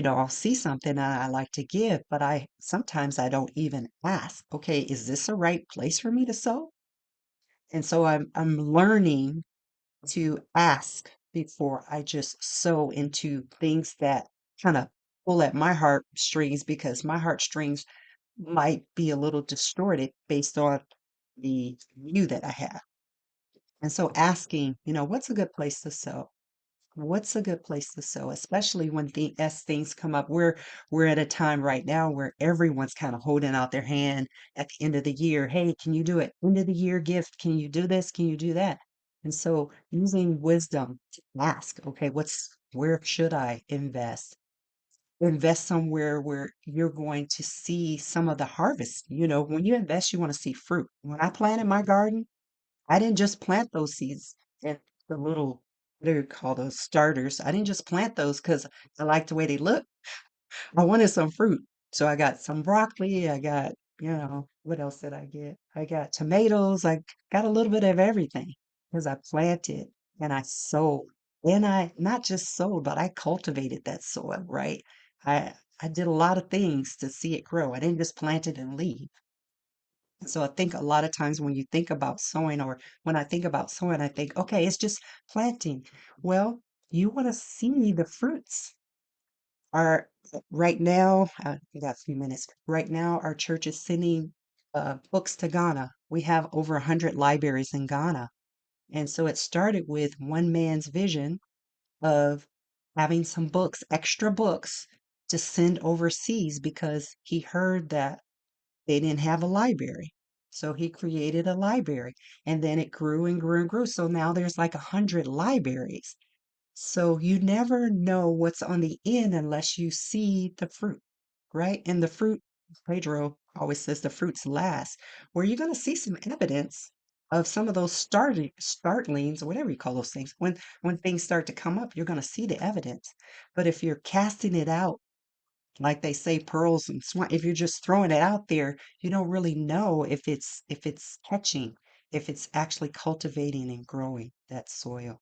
Speaker 1: I'll see something and I like to give, but I sometimes I don't even ask, okay, is this a right place for me to sow? And so I'm learning to ask before I just sow into things that kind of pull at my heartstrings because my heartstrings might be a little distorted based on the view that I have. And so asking, what's a good place to sow? What's a good place to sow, especially when as things come up? We're at a time right now where everyone's kind of holding out their hand at the end of the year. Hey, can you do it? End of the year gift. Can you do this? Can you do that? And so using wisdom to ask, okay, where should I invest? Invest somewhere where you're going to see some of the harvest. When you invest, you want to see fruit. When I planted my garden, I didn't just plant those seeds in the little, what do you call those starters? I didn't just plant those because I liked the way they look. I wanted some fruit. So I got some broccoli. I got, what else did I get? I got tomatoes. I got a little bit of everything because I planted and I sowed. And I not just sowed, but I cultivated that soil, right? I did a lot of things to see it grow. I didn't just plant it and leave. So I think a lot of times when you think about sowing, or when I think about sowing, I think, okay, it's just planting. Well, you want to see the fruits. Our right now, we got a few minutes. Right now, our church is sending books to Ghana. We have over 100 libraries in Ghana. And so it started with one man's vision of having some books, extra books to send overseas because he heard that they didn't have a library. So he created a library and then it grew and grew and grew. So now there's like 100 libraries. So you never know what's on the end unless you see the fruit, right? And the fruit, Pedro always says the fruits last, where you're going to see some evidence of some of those startlings, or whatever you call those things. When things start to come up, you're going to see the evidence. But if you're casting it out, like they say, pearls and swine, if you're just throwing it out there, you don't really know if it's catching, if it's actually cultivating and growing that soil.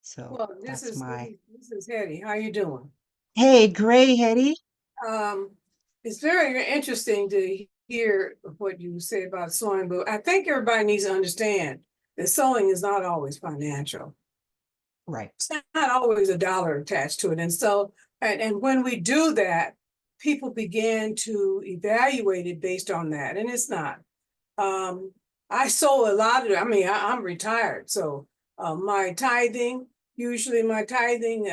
Speaker 1: So
Speaker 4: Well, this
Speaker 1: that's
Speaker 4: is
Speaker 1: my
Speaker 4: this is Hetty. How you doing?
Speaker 1: Hey, Gray Hetty.
Speaker 4: Um, it's very interesting to hear what you say about sewing, but I think everybody needs to understand that sewing is not always financial.
Speaker 1: Right.
Speaker 4: It's not always a dollar attached to it. And so, and when we do that, people begin to evaluate it based on that. And it's not. Um, I sold a lot of, I'm retired, so my tithing, usually my tithing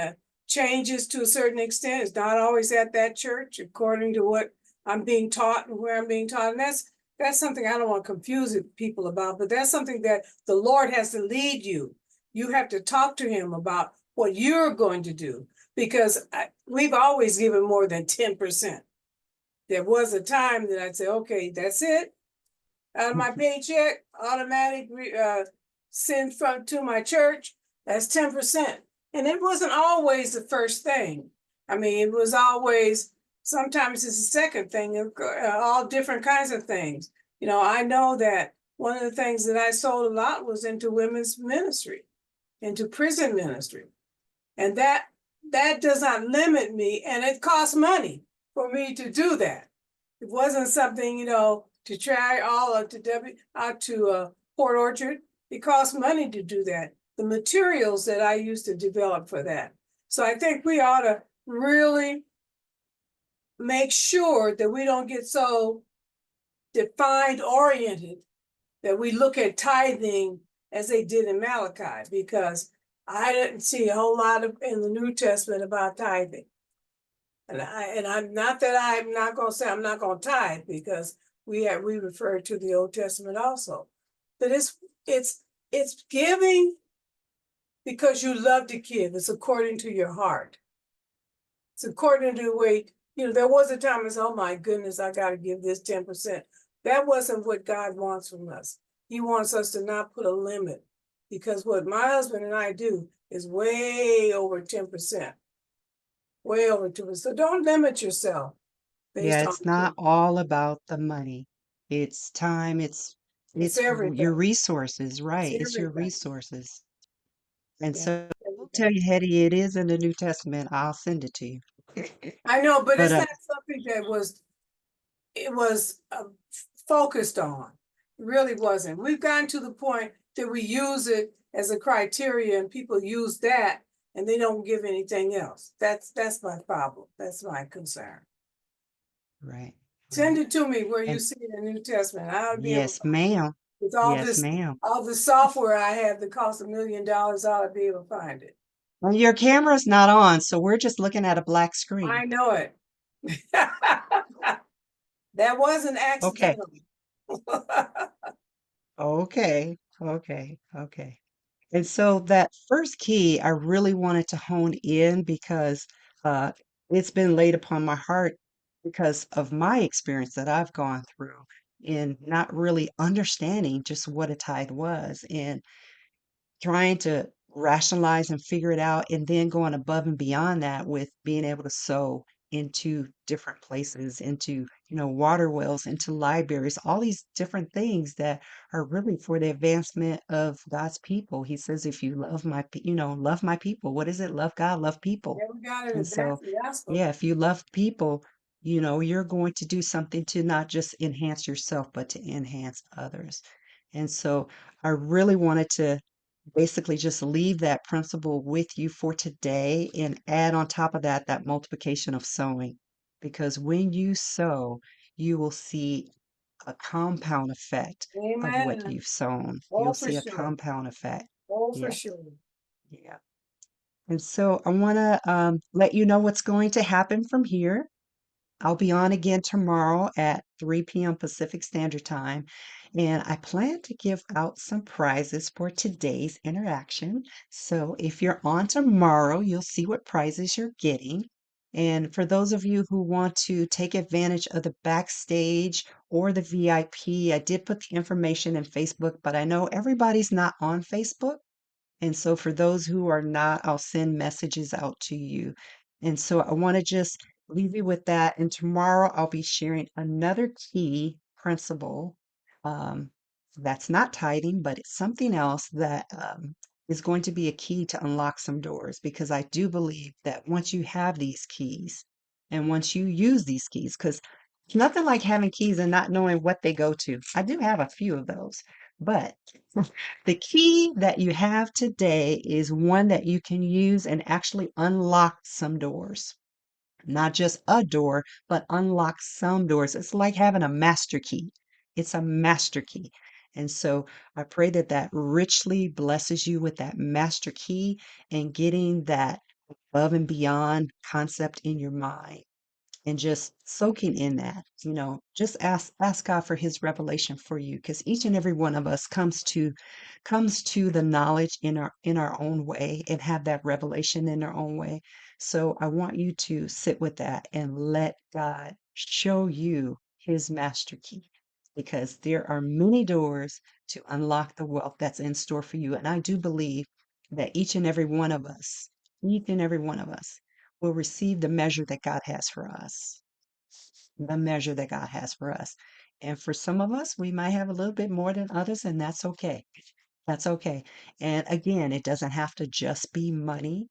Speaker 4: changes to a certain extent. It's not always at that church according to what I'm being taught and where I'm being taught. And that's something I don't want to confuse people about, but that's something that the Lord has to lead you. You have to talk to him about what you're going to do because we've always given more than 10%. There was a time that I'd say, okay, that's it out of my paycheck, automatic send from to my church. That's 10%. And it wasn't always the first thing. I mean, it was always, sometimes it's the second thing, all different kinds of things. You know, I know that one of the things that I sold a lot was into women's ministry, into prison ministry. And that does not limit me, and it costs money for me to do that. It wasn't something, to try all of to out to Port Orchard. It costs money to do that. The materials that I used to develop for that. So I think we ought to really make sure that we don't get so defined oriented that we look at tithing as they did in Malachi, because I didn't see a whole lot of in the New Testament about tithing. And I'm not that I'm not gonna say I'm not gonna tithe, because we refer to the Old Testament also. But it's giving because you love to give. It's according to your heart. It's according to the way, there was a time it's, oh my goodness, I gotta give this 10%. That wasn't what God wants from us. He wants us to not put a limit, because what my husband and I do is way over 10%. Way over 2%. So don't limit yourself
Speaker 1: Yeah,
Speaker 4: based on
Speaker 1: it's not all about the money. It's time,
Speaker 4: it's
Speaker 1: it's your
Speaker 4: everything.
Speaker 1: resources,
Speaker 4: It's
Speaker 1: right? It's your
Speaker 4: everything.
Speaker 1: resources. And
Speaker 4: Yeah,
Speaker 1: so I'll tell
Speaker 4: everything.
Speaker 1: you, Hetty, it is in the New Testament. I'll send it to you.
Speaker 4: I know, but
Speaker 1: But
Speaker 4: it's not something that it was focused on. It really wasn't. We've gotten to the point that we use it as a criteria, and people use that and they don't give anything else. That's my problem. That's my concern.
Speaker 1: right,
Speaker 4: Send
Speaker 1: right.
Speaker 4: it to me where you
Speaker 1: And
Speaker 4: see it in the New Testament. I would be able,
Speaker 1: yes, ma'am.
Speaker 4: with
Speaker 1: Yes, ma'am.
Speaker 4: all the software I have that costs $1 million, I ought to be able to find it.
Speaker 1: Well, your camera's not on, so we're just looking at a black screen.
Speaker 4: I know it. That wasn't
Speaker 1: Okay.
Speaker 4: accidental.
Speaker 1: Okay. Okay. Okay. And so that first key, I really wanted to hone in because uh, it's been laid upon my heart because of my experience that I've gone through in not really understanding just what a tithe was. And trying to rationalize and figure it out, and then going above and beyond that with being able to sow into different places, into, water wells, into libraries, all these different things that are really for the advancement of God's people. He says, if you love love my people. What is it? Love God, love people.
Speaker 4: Yeah, we got to
Speaker 1: And
Speaker 4: advance
Speaker 1: so,
Speaker 4: the gospel.
Speaker 1: yeah, if you love people, you're going to do something to not just enhance yourself, but to enhance others. And so I really wanted to basically just leave that principle with you for today and add on top of that that multiplication of sowing. Because when you sow, you will see a compound effect of what
Speaker 4: Amen.
Speaker 1: you've sown.
Speaker 4: Oh,
Speaker 1: You'll
Speaker 4: for
Speaker 1: see a
Speaker 4: sure.
Speaker 1: compound effect.
Speaker 4: Oh, for
Speaker 1: Yeah,
Speaker 4: sure.
Speaker 1: yeah. And so I want to let you know what's going to happen from here. I'll be on again tomorrow at 3 p.m. Pacific Standard Time. And I plan to give out some prizes for today's interaction. So if you're on tomorrow, you'll see what prizes you're getting. And for those of you who want to take advantage of the backstage or the VIP, I did put the information in Facebook, but I know everybody's not on Facebook. And so for those who are not, I'll send messages out to you. And so I want to just leave you with that. And tomorrow I'll be sharing another key principle. Um, that's not tithing, but it's something else that is going to be a key to unlock some doors, because I do believe that once you have these keys and once you use these keys, because it's nothing like having keys and not knowing what they go to. I do have a few of those, but the key that you have today is one that you can use and actually unlock some doors. Not just a door, but unlock some doors. It's like having a master key. It's a master key. And so I pray that that richly blesses you with that master key and getting that above and beyond concept in your mind and just soaking in that, just ask God for his revelation for you, because each and every one of us comes to the knowledge in our own way and have that revelation in our own way. So I want you to sit with that and let God show you his master key, because there are many doors to unlock the wealth that's in store for you. And I do believe that each and every one of us will receive the measure that God has for us. The measure that God has for us. And for some of us, we might have a little bit more than others, and that's okay. That's okay. And again, it doesn't have to just be money.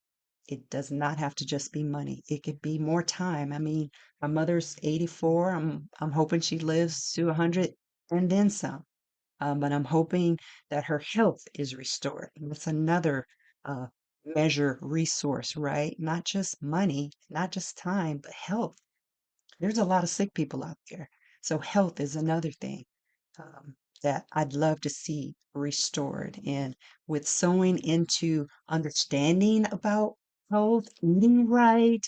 Speaker 1: It does not have to just be money. It could be more time. I mean, my mother's 84. I'm hoping she lives to 100 and then some. But I'm hoping that her health is restored. And that's another uh, measure resource, right? Not just money, not just time, but health. There's a lot of sick people out there. So health is another thing that I'd love to see restored. And with sowing into understanding about health, eating right,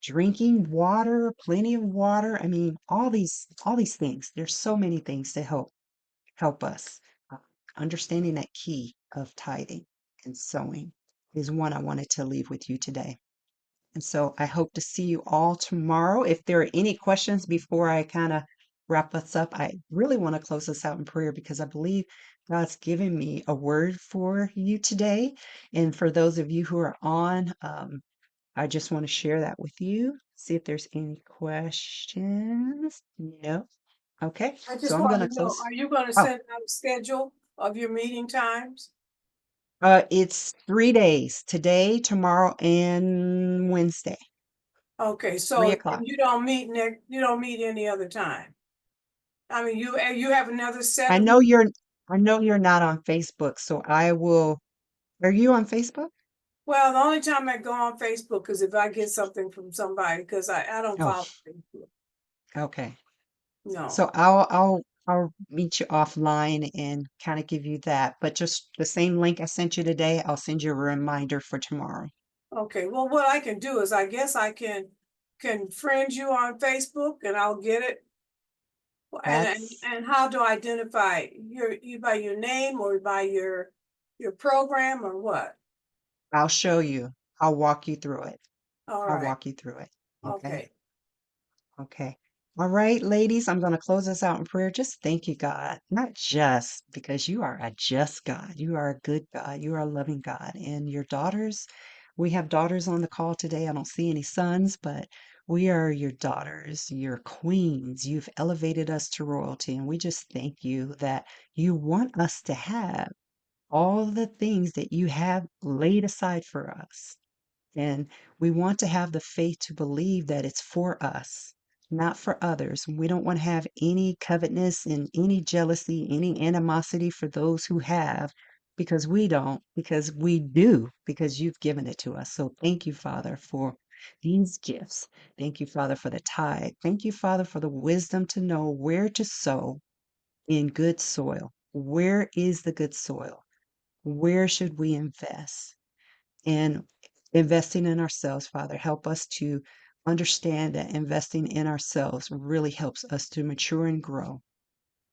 Speaker 1: drinking water, plenty of water. I mean, all these things. There's so many things to help us. Uh, Understanding that key of tithing and sowing is one I wanted to leave with you today. And so I hope to see you all tomorrow. If there are any questions before I kind of wrap us up, I really want to close this out in prayer, because I believe God's given me a word for you today. And for those of you who are on, I just want to share that with you. See if there's any questions. No. Okay.
Speaker 4: I
Speaker 1: So
Speaker 4: just
Speaker 1: I'm going
Speaker 4: want
Speaker 1: to
Speaker 4: to know,
Speaker 1: close.
Speaker 4: are you going to
Speaker 1: Oh,
Speaker 4: send out a schedule of your meeting times?
Speaker 1: it's 3 days: today, tomorrow, and Wednesday,
Speaker 4: Okay,
Speaker 1: three
Speaker 4: so
Speaker 1: o'clock.
Speaker 4: you don't meet any other time. I mean, you have another set
Speaker 1: I
Speaker 4: of,
Speaker 1: know you're I know you're not on Facebook, so I will. Are you on Facebook?
Speaker 4: well, the only time I go on Facebook is if I get something from somebody, because I don't
Speaker 1: Oh,
Speaker 4: follow Facebook.
Speaker 1: okay.
Speaker 4: No.
Speaker 1: So I'll meet you offline and kind of give you that. But just the same link I sent you today, I'll send you a reminder for tomorrow.
Speaker 4: Okay, well, what I can do is I guess I can friend you on Facebook and I'll get it. And
Speaker 1: That's
Speaker 4: and how do I identify you by your name or by your program or what?
Speaker 1: I'll show you. I'll walk you through it.
Speaker 4: All
Speaker 1: I'll
Speaker 4: right.
Speaker 1: walk you through it. Okay.
Speaker 4: Okay.
Speaker 1: Okay. All right, ladies, I'm going to close this out in prayer. Just thank you, God. Not just because you are a just God. You are a good God. You are a loving God. And your daughters, we have daughters on the call today. I don't see any sons, but we are your daughters, your queens. You've elevated us to royalty. And we just thank you that you want us to have all the things that you have laid aside for us. And we want to have the faith to believe that it's for us, not for others. We don't want to have any covetousness and any jealousy, any animosity for those who have, because we don't, because we do, because you've given it to us. So thank you, Father, for these gifts. Thank you, Father, for the tithe. Thank you, Father, for the wisdom to know where to sow in good soil. Where is the good soil? Where should we invest? And investing in ourselves, Father. Help us to understand that investing in ourselves really helps us to mature and grow.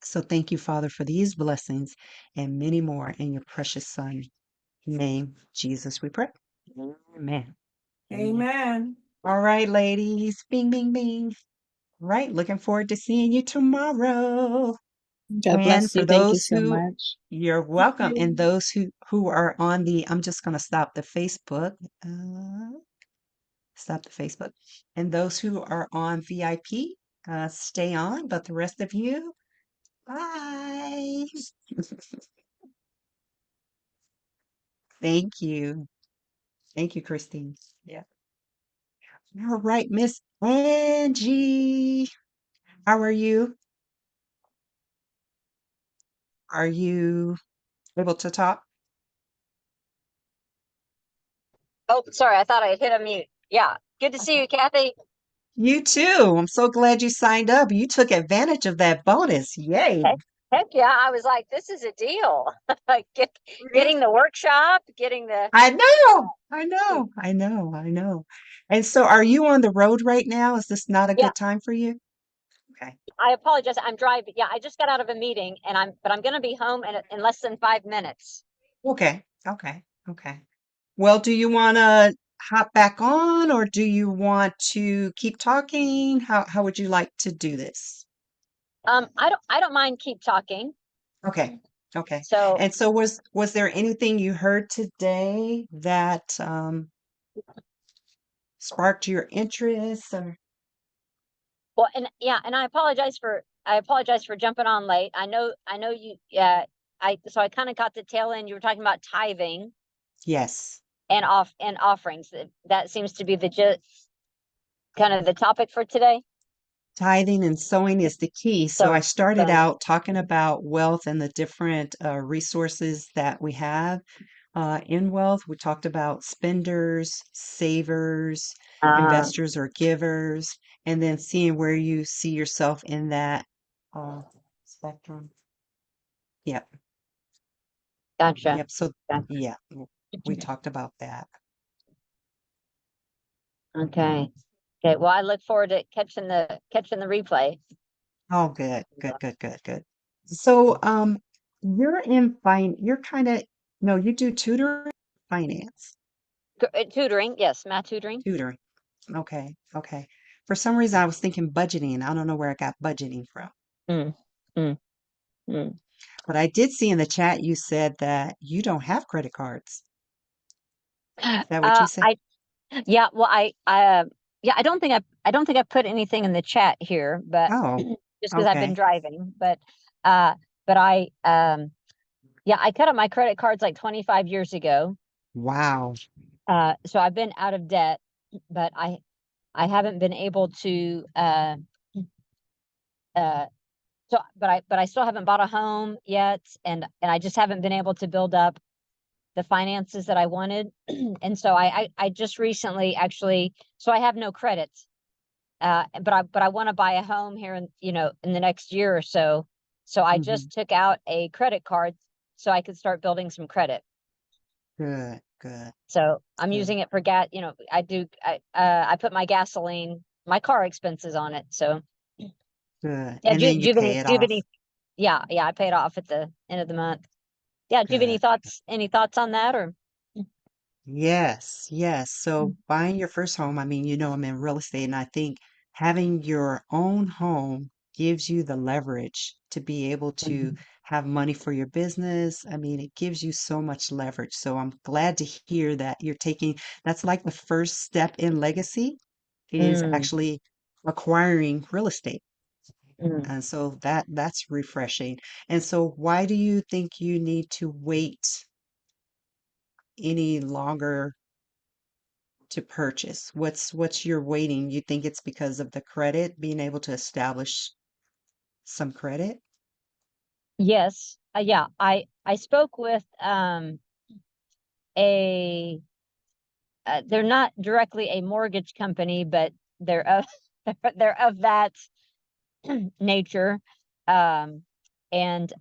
Speaker 1: So thank you, Father, for these blessings and many more in your precious Son name, Jesus, we pray. Amen. Amen.
Speaker 4: Amen.
Speaker 1: All right, ladies. Bing, bing, bing. Right. Looking forward to seeing you tomorrow.
Speaker 2: God
Speaker 1: And
Speaker 2: bless
Speaker 1: for
Speaker 2: you. Thank you
Speaker 1: those
Speaker 2: so
Speaker 1: who,
Speaker 2: much.
Speaker 1: you're welcome. And those who are on the, I'm just going to stop the Facebook. Stop the Facebook. And those who are on VIP, stay on. But the rest of you, bye. Thank you. Thank you, Christine. Yeah. All right, Miss Angie. How are you? Are you able to talk?
Speaker 5: Oh, sorry, I thought I had hit unmute. Yeah, good to see you, Kathy.
Speaker 1: You too. I'm so glad you signed up. You took advantage of that bonus. Yay.
Speaker 5: Heck yeah, I was like, this is a deal. Get,
Speaker 1: It is.
Speaker 5: getting the workshop, getting the.
Speaker 1: I know. I know. I know. I know. And so are you on the road right now? Is this not a
Speaker 5: Yeah,
Speaker 1: good time for you? Okay.
Speaker 5: I apologize. I'm driving. Yeah, I just got out of a meeting, and but I'm going to be home in less than 5 minutes.
Speaker 1: Okay. Okay. Okay. Well, do you want to hop back on or do you want to keep talking? How would you like to do this?
Speaker 5: I don't mind keep talking.
Speaker 1: Okay. Okay.
Speaker 5: So,
Speaker 1: And so was there anything you heard today that sparked your interest or
Speaker 5: well, and yeah, and I apologize for jumping on late. I know you. I kind of got the tail end. You were talking about tithing
Speaker 1: yes,
Speaker 5: and offerings. That seems to be kind of the topic for today.
Speaker 1: tithing and sowing is the key. So I
Speaker 5: So,
Speaker 1: started
Speaker 5: so
Speaker 1: out talking about wealth and the different resources that we have in wealth. We talked about spenders, savers,
Speaker 5: uh,
Speaker 1: investors or givers, and then seeing where you see yourself in that uh, spectrum. Yep.
Speaker 5: gotcha.
Speaker 1: Yep. So
Speaker 5: Gotcha.
Speaker 1: yeah, we talked about that.
Speaker 5: Okay. Okay. Well, I look forward to catching the replay.
Speaker 1: Oh, good, good, good, good, good. So, you're in you're kind of, no, you do tutoring, finance,
Speaker 5: Tutoring, yes, math tutoring.
Speaker 1: tutoring. Okay, okay. For some reason, I was thinking budgeting. I don't know where I got budgeting from,
Speaker 5: Mm, mm, mm.
Speaker 1: but I did see in the chat you said that you don't have credit cards. Is that what you said?
Speaker 5: I yeah. Well, yeah. I don't think I put anything in the chat here, but
Speaker 1: Oh,
Speaker 5: just because I've been
Speaker 1: okay.
Speaker 5: driving. Uh, but yeah, I cut up my credit cards like 25 years ago.
Speaker 1: Wow.
Speaker 5: So I've been out of debt, but I haven't been able to uh but I still haven't bought a home yet, and I just haven't been able to build up the finances that I wanted. And so I just recently actually, so I have no credit. But I want to buy a home here in the next year or so. So I
Speaker 1: Hmm.
Speaker 5: just took out a credit card so I could start building some credit.
Speaker 1: Good, good,
Speaker 5: So I'm
Speaker 1: good,
Speaker 5: using it for gas, I put my car expenses on it. So
Speaker 1: good.
Speaker 5: yeah,
Speaker 1: And then
Speaker 5: do
Speaker 1: you
Speaker 5: you have
Speaker 1: pay
Speaker 5: any,
Speaker 1: it
Speaker 5: do you have
Speaker 1: off.
Speaker 5: any, yeah, yeah, I paid off at the end of the month. Yeah, do you have
Speaker 1: Good.
Speaker 5: any thoughts on that or?
Speaker 1: Yes, yes. So buying your first home, I mean, I'm in real estate, and I think having your own home gives you the leverage to be able to
Speaker 5: Mhm.
Speaker 1: have money for your business. I mean, it gives you so much leverage. So I'm glad to hear that you're taking, that's like the first step in legacy is
Speaker 5: Mm,
Speaker 1: actually acquiring real estate.
Speaker 5: mm.
Speaker 1: And so that's refreshing. And so why do you think you need to wait any longer to purchase? What's your waiting? You think it's because of the credit, being able to establish some credit?
Speaker 5: Yes. Yeah. I spoke with a they're not directly a mortgage company, but they're of they're of that nature. Um and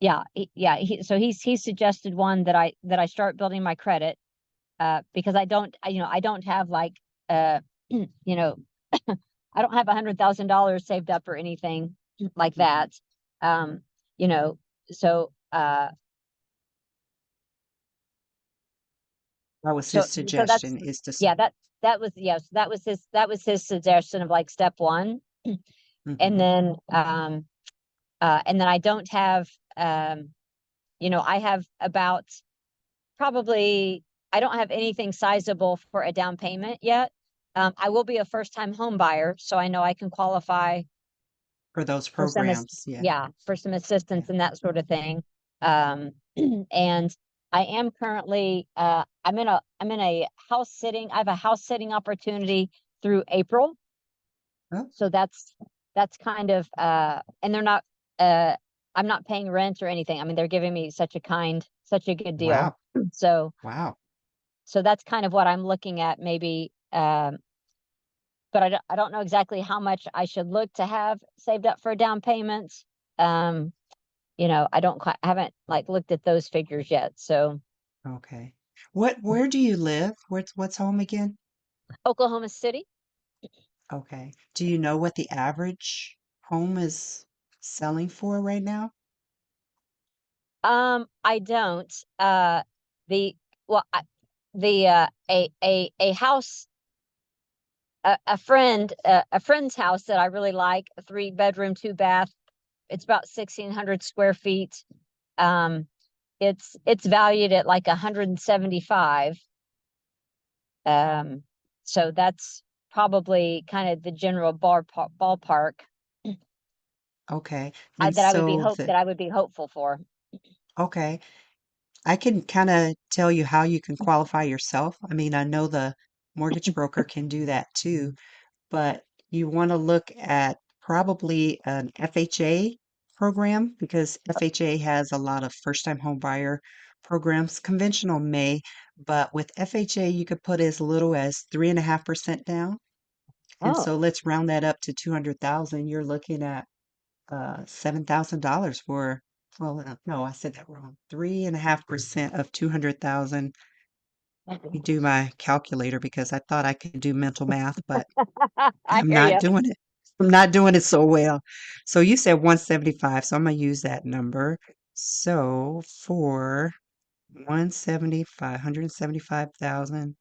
Speaker 5: yeah, so he suggested one that I start building my credit because I don't have like you know, I don't have $100,000 saved up or anything like that. Um, you know, so,
Speaker 1: That was
Speaker 5: so,
Speaker 1: his
Speaker 5: so that's,
Speaker 1: suggestion is to,
Speaker 5: yeah, that was, yes, that was his suggestion of like step one. And
Speaker 1: mhm.
Speaker 5: then, and then I don't have, I have about probably, I don't have anything sizable for a down payment yet. I will be a first time home buyer, so I know I can qualify
Speaker 1: For those
Speaker 5: for some,
Speaker 1: programs. Yeah.
Speaker 5: yeah, for some
Speaker 1: Yeah.
Speaker 5: assistance and that sort of thing. Um, and I am currently, I'm in a house sitting, I have a house sitting opportunity through April.
Speaker 1: Oh,
Speaker 5: So that's kind of, and they're not, uh, I'm not paying rent or anything. I mean, they're giving me such a good deal.
Speaker 1: wow.
Speaker 5: So,
Speaker 1: Wow.
Speaker 5: so that's kind of what I'm looking at maybe, but I don't know exactly how much I should look to have saved up for a down payment. Um, I don't quite, I haven't like looked at those figures yet. So
Speaker 1: Okay. Where do you live? What's home again?
Speaker 5: Oklahoma City.
Speaker 1: Okay. Do you know what the average home is selling for right now?
Speaker 5: I don't, the, well, a house, a friend's house that I really like, a 3 bedroom, 2 bath. It's about 1,600 square feet. Um, it's valued at like 175. Um, so that's probably kind of the general ballpark
Speaker 1: Okay. And
Speaker 5: that I would be
Speaker 1: so the
Speaker 5: hopeful for.
Speaker 1: okay. I can kind of tell you how you can qualify yourself. I mean, I know the mortgage broker can do that too, but you want to look at probably an FHA program because FHA has a lot of first-time home buyer programs. Conventional may, but with FHA, you could put as little as 3.5% down. And so
Speaker 5: Oh,
Speaker 1: let's round that up to 200,000. You're looking at $7,000 for, well, no, I said that wrong. 3.5% of 200,000. Let me do my calculator because I thought I could do mental math, but
Speaker 5: I
Speaker 1: I'm
Speaker 5: hear
Speaker 1: not
Speaker 5: you.
Speaker 1: doing it. I'm not doing it so well. So you said 175, so I'm gonna use that number. So for 175, 175,000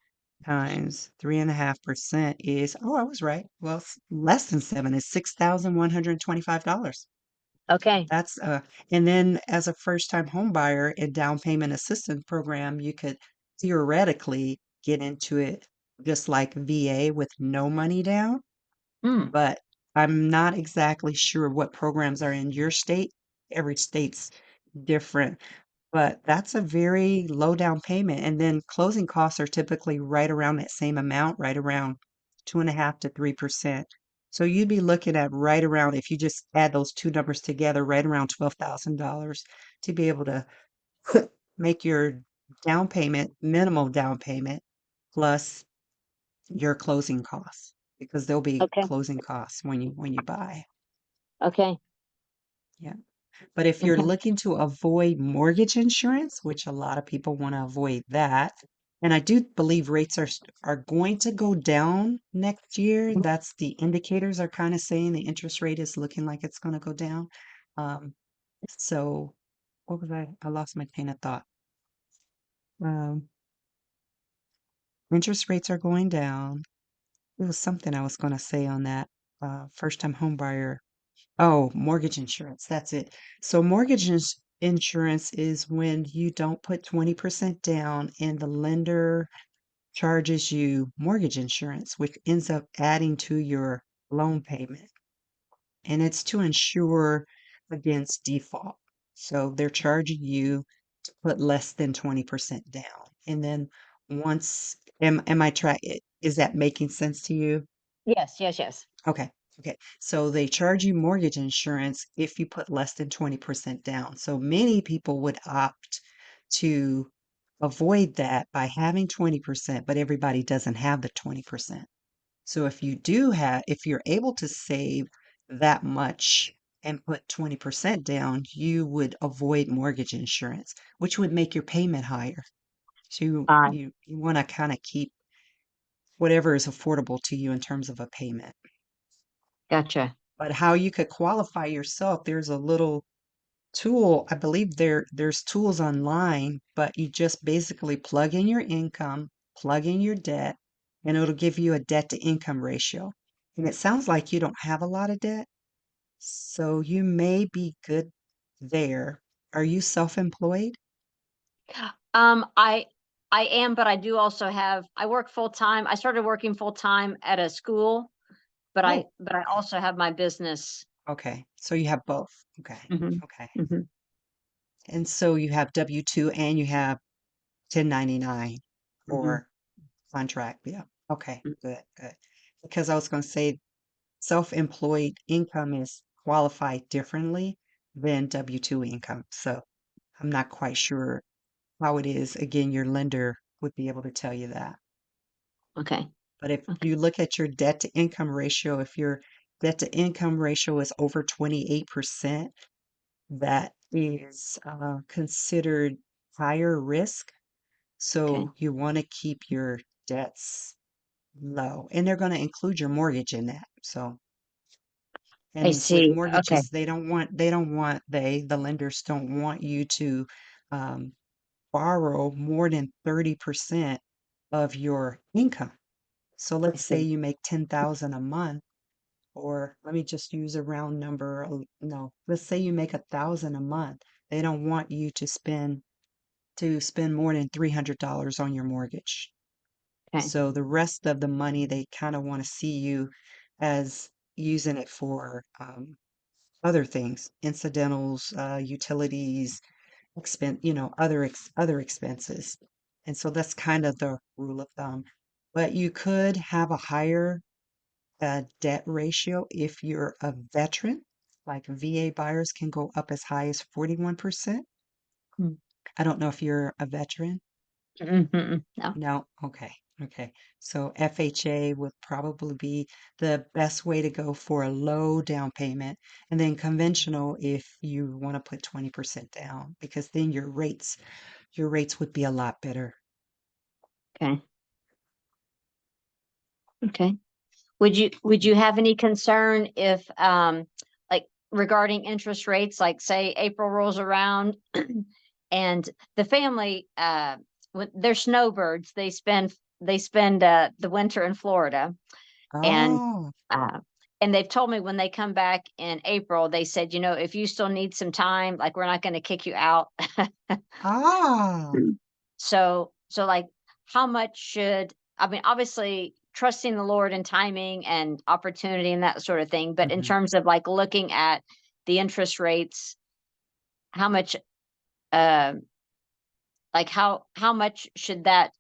Speaker 1: times 3.5% is, oh, I was right. Well, less than seven is $6,125.
Speaker 5: Okay.
Speaker 1: That's and then as a first-time home buyer in down payment assistance program, you could theoretically get into it just like VA with no money down,
Speaker 3: Hmm.
Speaker 1: but I'm not exactly sure what programs are in your state. Every state's different, but that's a very low down payment. And then closing costs are typically right around that same amount, right around 2.5 to 3%. So you'd be looking at right around, if you just add those two numbers together, right around $12,000 to be able to make your down payment, minimal down payment, plus your closing costs, because there'll be
Speaker 5: Okay.
Speaker 1: closing costs when you buy.
Speaker 5: Okay.
Speaker 1: Yeah. But if you're
Speaker 5: Okay.
Speaker 1: looking to avoid mortgage insurance, which a lot of people want to avoid that, and I do believe rates are going to go down next year. That's the indicators are kind of saying the interest rate is looking like it's going to go down. Um, so what was I? I lost my train of thought. Um, interest rates are going down. It was something I was going to say on that. First time home buyer. Oh, mortgage insurance. That's it. So insurance is when you don't put 20% down and the lender charges you mortgage insurance, which ends up adding to your loan payment. And it's to insure against default. So they're charging you to put less than 20% down. And then once, am I try is that making sense to you?
Speaker 5: Yes, yes, yes.
Speaker 1: Okay. Okay. So they charge you mortgage insurance if you put less than 20% down. So many people would opt to avoid that by having 20%, but everybody doesn't have the 20%. So if you're able to save that much and put 20% down, you would avoid mortgage insurance, which would make your payment higher. So
Speaker 5: Fine.
Speaker 1: you want to kind of keep whatever is affordable to you in terms of a payment.
Speaker 5: Gotcha.
Speaker 1: But how you could qualify yourself, there's a little tool. I believe there's tools online, but you just basically plug in your income, plug in your debt, and it'll give you a debt to income ratio. And it sounds like you don't have a lot of debt, so you may be good there. Are you self-employed?
Speaker 5: Um, I I am, but I do also have I work full time. I started working full time at a school,
Speaker 1: Oh,
Speaker 5: but I also have my business.
Speaker 1: okay. So you have both. Okay.
Speaker 5: Hmm.
Speaker 1: Okay.
Speaker 5: Hmm.
Speaker 1: And so you have W-2 and you have 1099
Speaker 5: Hmm.
Speaker 1: or contract. Yeah. Okay. Good. Good. Because I was going to say self-employed income is qualified differently than W-2 income. So I'm not quite sure how it is. Again, your lender would be able to tell you that.
Speaker 5: Okay.
Speaker 1: But if
Speaker 5: Okay.
Speaker 1: you look at your debt to income ratio, if your debt to income ratio is over 28%, that is considered higher risk.
Speaker 5: Okay.
Speaker 1: So you want to keep your debts low, and they're going to include your mortgage in that. So,
Speaker 5: I
Speaker 1: and with
Speaker 5: see. Okay.
Speaker 1: mortgages, the lenders don't want you to um, borrow more than 30% of your income. So
Speaker 5: I
Speaker 1: let's say
Speaker 5: see.
Speaker 1: you make 10,000 a month, or let me just use a round number. No, let's say you make 1,000 a month. They don't want you to spend more than $300 on your mortgage.
Speaker 5: Okay.
Speaker 1: So the rest of the money, they kind of want to see you as using it for other things, incidentals, utilities, other expenses. And so that's kind of the rule of thumb. But you could have a higher debt ratio if you're a veteran. Like VA buyers can go up as high as 41%.
Speaker 5: Mm.
Speaker 1: I don't know if you're a veteran.
Speaker 5: Mm-mm. No.
Speaker 1: No, okay, okay. So FHA would probably be the best way to go for a low down payment, and then conventional if you want to put 20% down, because then your rates would be a lot better.
Speaker 5: Okay. Okay. Would you have any concern if like regarding interest rates, like say April rolls around and the family when they're snowbirds, they spend the winter in Florida and
Speaker 1: Oh,
Speaker 5: uh and they've told me when they come back in April, they said, you know, if you still need some time, like we're not going to kick you out.
Speaker 1: ah,
Speaker 5: So like how much should I mean obviously trusting the Lord and timing and opportunity and that sort of thing, but in
Speaker 1: mhm.
Speaker 5: terms of like looking at the interest rates, how much um like how much should that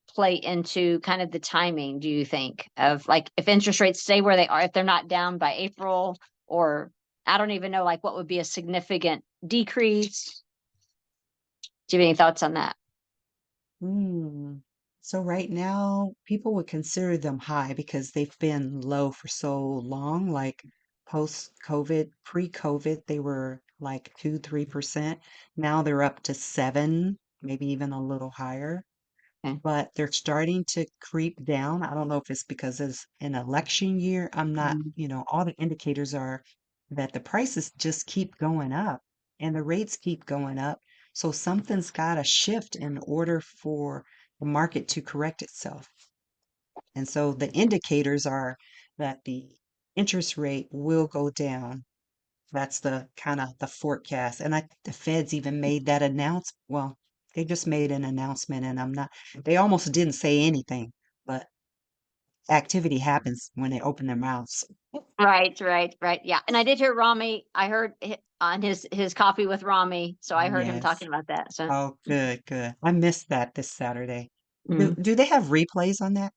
Speaker 5: play into kind of the timing, do you think, of like if interest rates stay where they are, if they're not down by April, or I don't even know like what would be a significant decrease? Do you have any thoughts on that?
Speaker 1: Hmm. So right now, people would consider them high because they've been low for so long, like post-COVID, pre-COVID, they were like 2, 3%. Now they're up to 7, maybe even a little higher,
Speaker 5: Okay.
Speaker 1: but they're starting to creep down. I don't know if it's because it's an election year. I'm not,
Speaker 5: Mm.
Speaker 1: all the indicators are that the prices just keep going up and the rates keep going up. So something's got to shift in order for the market to correct itself. And so the indicators are that the interest rate will go down. That's the kind of the forecast. And the Feds even made that Well, they just made an announcement and they almost didn't say anything, but activity happens when they open their mouths.
Speaker 5: Right, right, right. Yeah. And I did hear Rami. I heard on his coffee with Rami. So I heard him
Speaker 1: Yes.
Speaker 5: talking about that. So
Speaker 1: Oh, good, good. I missed that this Saturday. Do,
Speaker 5: mm.
Speaker 1: do they have replays on that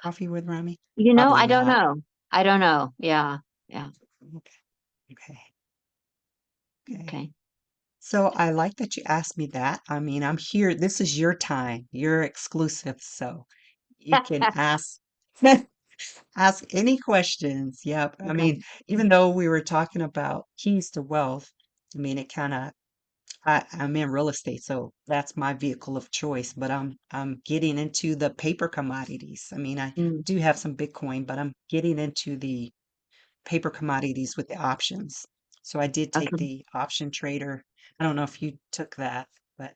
Speaker 1: Coffee with Rami?
Speaker 5: You know,
Speaker 1: Probably
Speaker 5: I don't
Speaker 1: not.
Speaker 5: know. I don't know. Yeah. Yeah.
Speaker 1: Okay, okay, okay.
Speaker 5: Okay.
Speaker 1: So I like that you asked me that. I mean, I'm here. This is your time. You're exclusive, so you can ask ask any questions. Yep. I
Speaker 5: Okay.
Speaker 1: mean, even though we were talking about keys to wealth, I mean, it kind of I'm in real estate, so that's my vehicle of choice, but I'm getting into the paper commodities. I mean, I
Speaker 5: Mm,
Speaker 1: do have some Bitcoin, but I'm getting into the paper commodities with the options. So I did take
Speaker 5: okay.
Speaker 1: the option trader. I don't know if you took that, but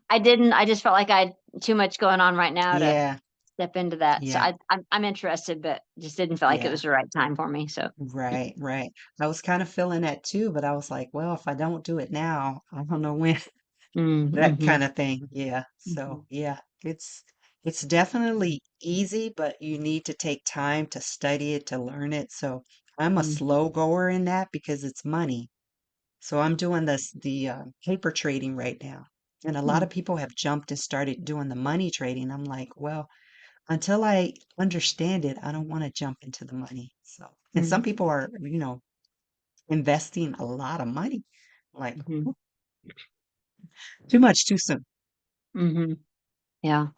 Speaker 5: I didn't, I just felt like I had too much going on right now to
Speaker 1: yeah,
Speaker 5: step into that. So
Speaker 1: yeah,
Speaker 5: I'm interested, but just didn't feel like it
Speaker 1: yeah.
Speaker 5: was the right time for me. So,
Speaker 1: Right, right. I was kind of feeling that too, but I was like, well, if I don't do it now, I don't know when. That
Speaker 5: mm-hmm,
Speaker 1: kind of thing. Yeah.
Speaker 5: hmm
Speaker 1: So, yeah, it's definitely easy, but you need to take time to study it, to learn it. So, I'm a
Speaker 5: hmm
Speaker 1: slow goer in that because it's money. So, I'm doing the paper trading right now. And a lot of people have jumped and started doing the money trading. I'm like, well, until I understand it, I don't want to jump into the money. So, and some people are, investing a lot of money. Like,
Speaker 5: hmm
Speaker 1: too much too soon.
Speaker 5: hmm yeah,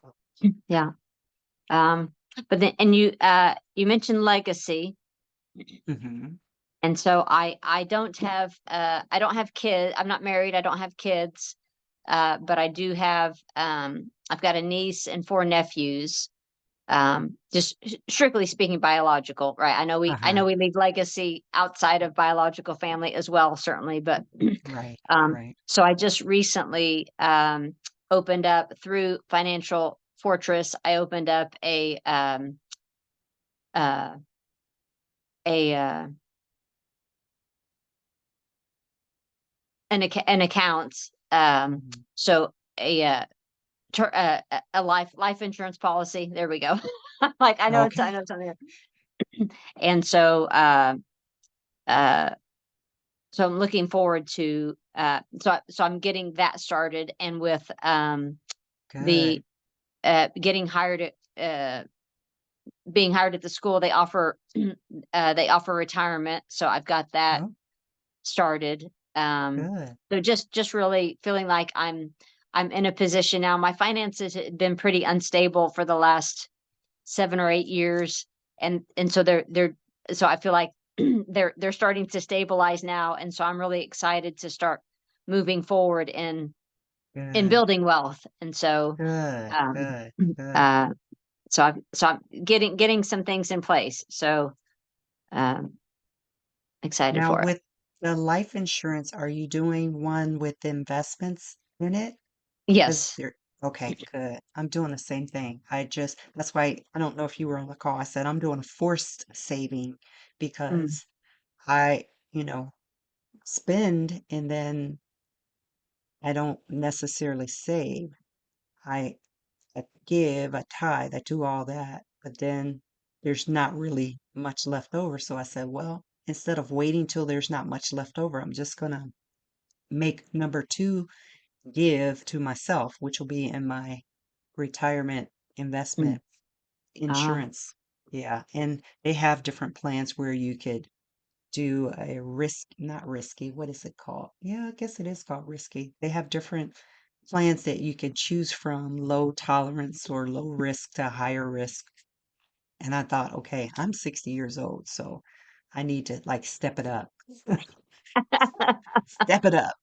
Speaker 5: yeah. Um, but then, and you mentioned legacy.
Speaker 1: Hmm.
Speaker 5: And so I don't have kids. I'm not married. I don't have kids. But I do have, I've got a niece and four nephews. Just strictly speaking, biological, right? I
Speaker 1: Uh-huh.
Speaker 5: know we leave legacy outside of biological family as well, certainly, but,
Speaker 1: Right,
Speaker 5: um,
Speaker 1: right.
Speaker 5: so I just recently, opened up through Financial Fortress. I opened up uh, a, an account.
Speaker 1: Mhm.
Speaker 5: So a life insurance policy. There we go. Like I
Speaker 1: Okay.
Speaker 5: know something. And so uh so I'm looking forward to so I'm getting that started, and with the
Speaker 1: Good.
Speaker 5: getting hired at being hired at the school, they offer retirement, so I've got that
Speaker 1: Oh,
Speaker 5: started.
Speaker 1: good.
Speaker 5: So just really feeling like I'm in a position now. My finances had been pretty unstable for the last 7 or 8 years, and so they're so I feel like they're starting to stabilize now, and so I'm really excited to start moving forward in
Speaker 1: Good.
Speaker 5: building wealth. And so
Speaker 1: Good.
Speaker 5: um
Speaker 1: Good. Good.
Speaker 5: uh so I'm getting some things in place. So um excited
Speaker 1: Now,
Speaker 5: for it.
Speaker 1: with the life insurance, are you doing one with investments in it? Because
Speaker 5: Yes.
Speaker 1: they're okay, good. I'm doing the same thing. That's why I don't know if you were on the call. I said I'm doing a forced saving
Speaker 5: Mm,
Speaker 1: because I, spend and then I don't necessarily save. I give, I tithe, I do all that, but then there's not really much left over. So I said, well, instead of waiting till there's not much left over, I'm just gonna make number two give to myself, which will be in my retirement
Speaker 5: mm,
Speaker 1: investment
Speaker 5: ah,
Speaker 1: insurance. Yeah. And they have different plans where you could do a not risky, what is it called? Yeah, I guess it is called risky. They have different plans that you could choose from, low tolerance or low risk to higher risk. And I thought, okay, I'm 60 years old, so I need to like step it up. Step it up.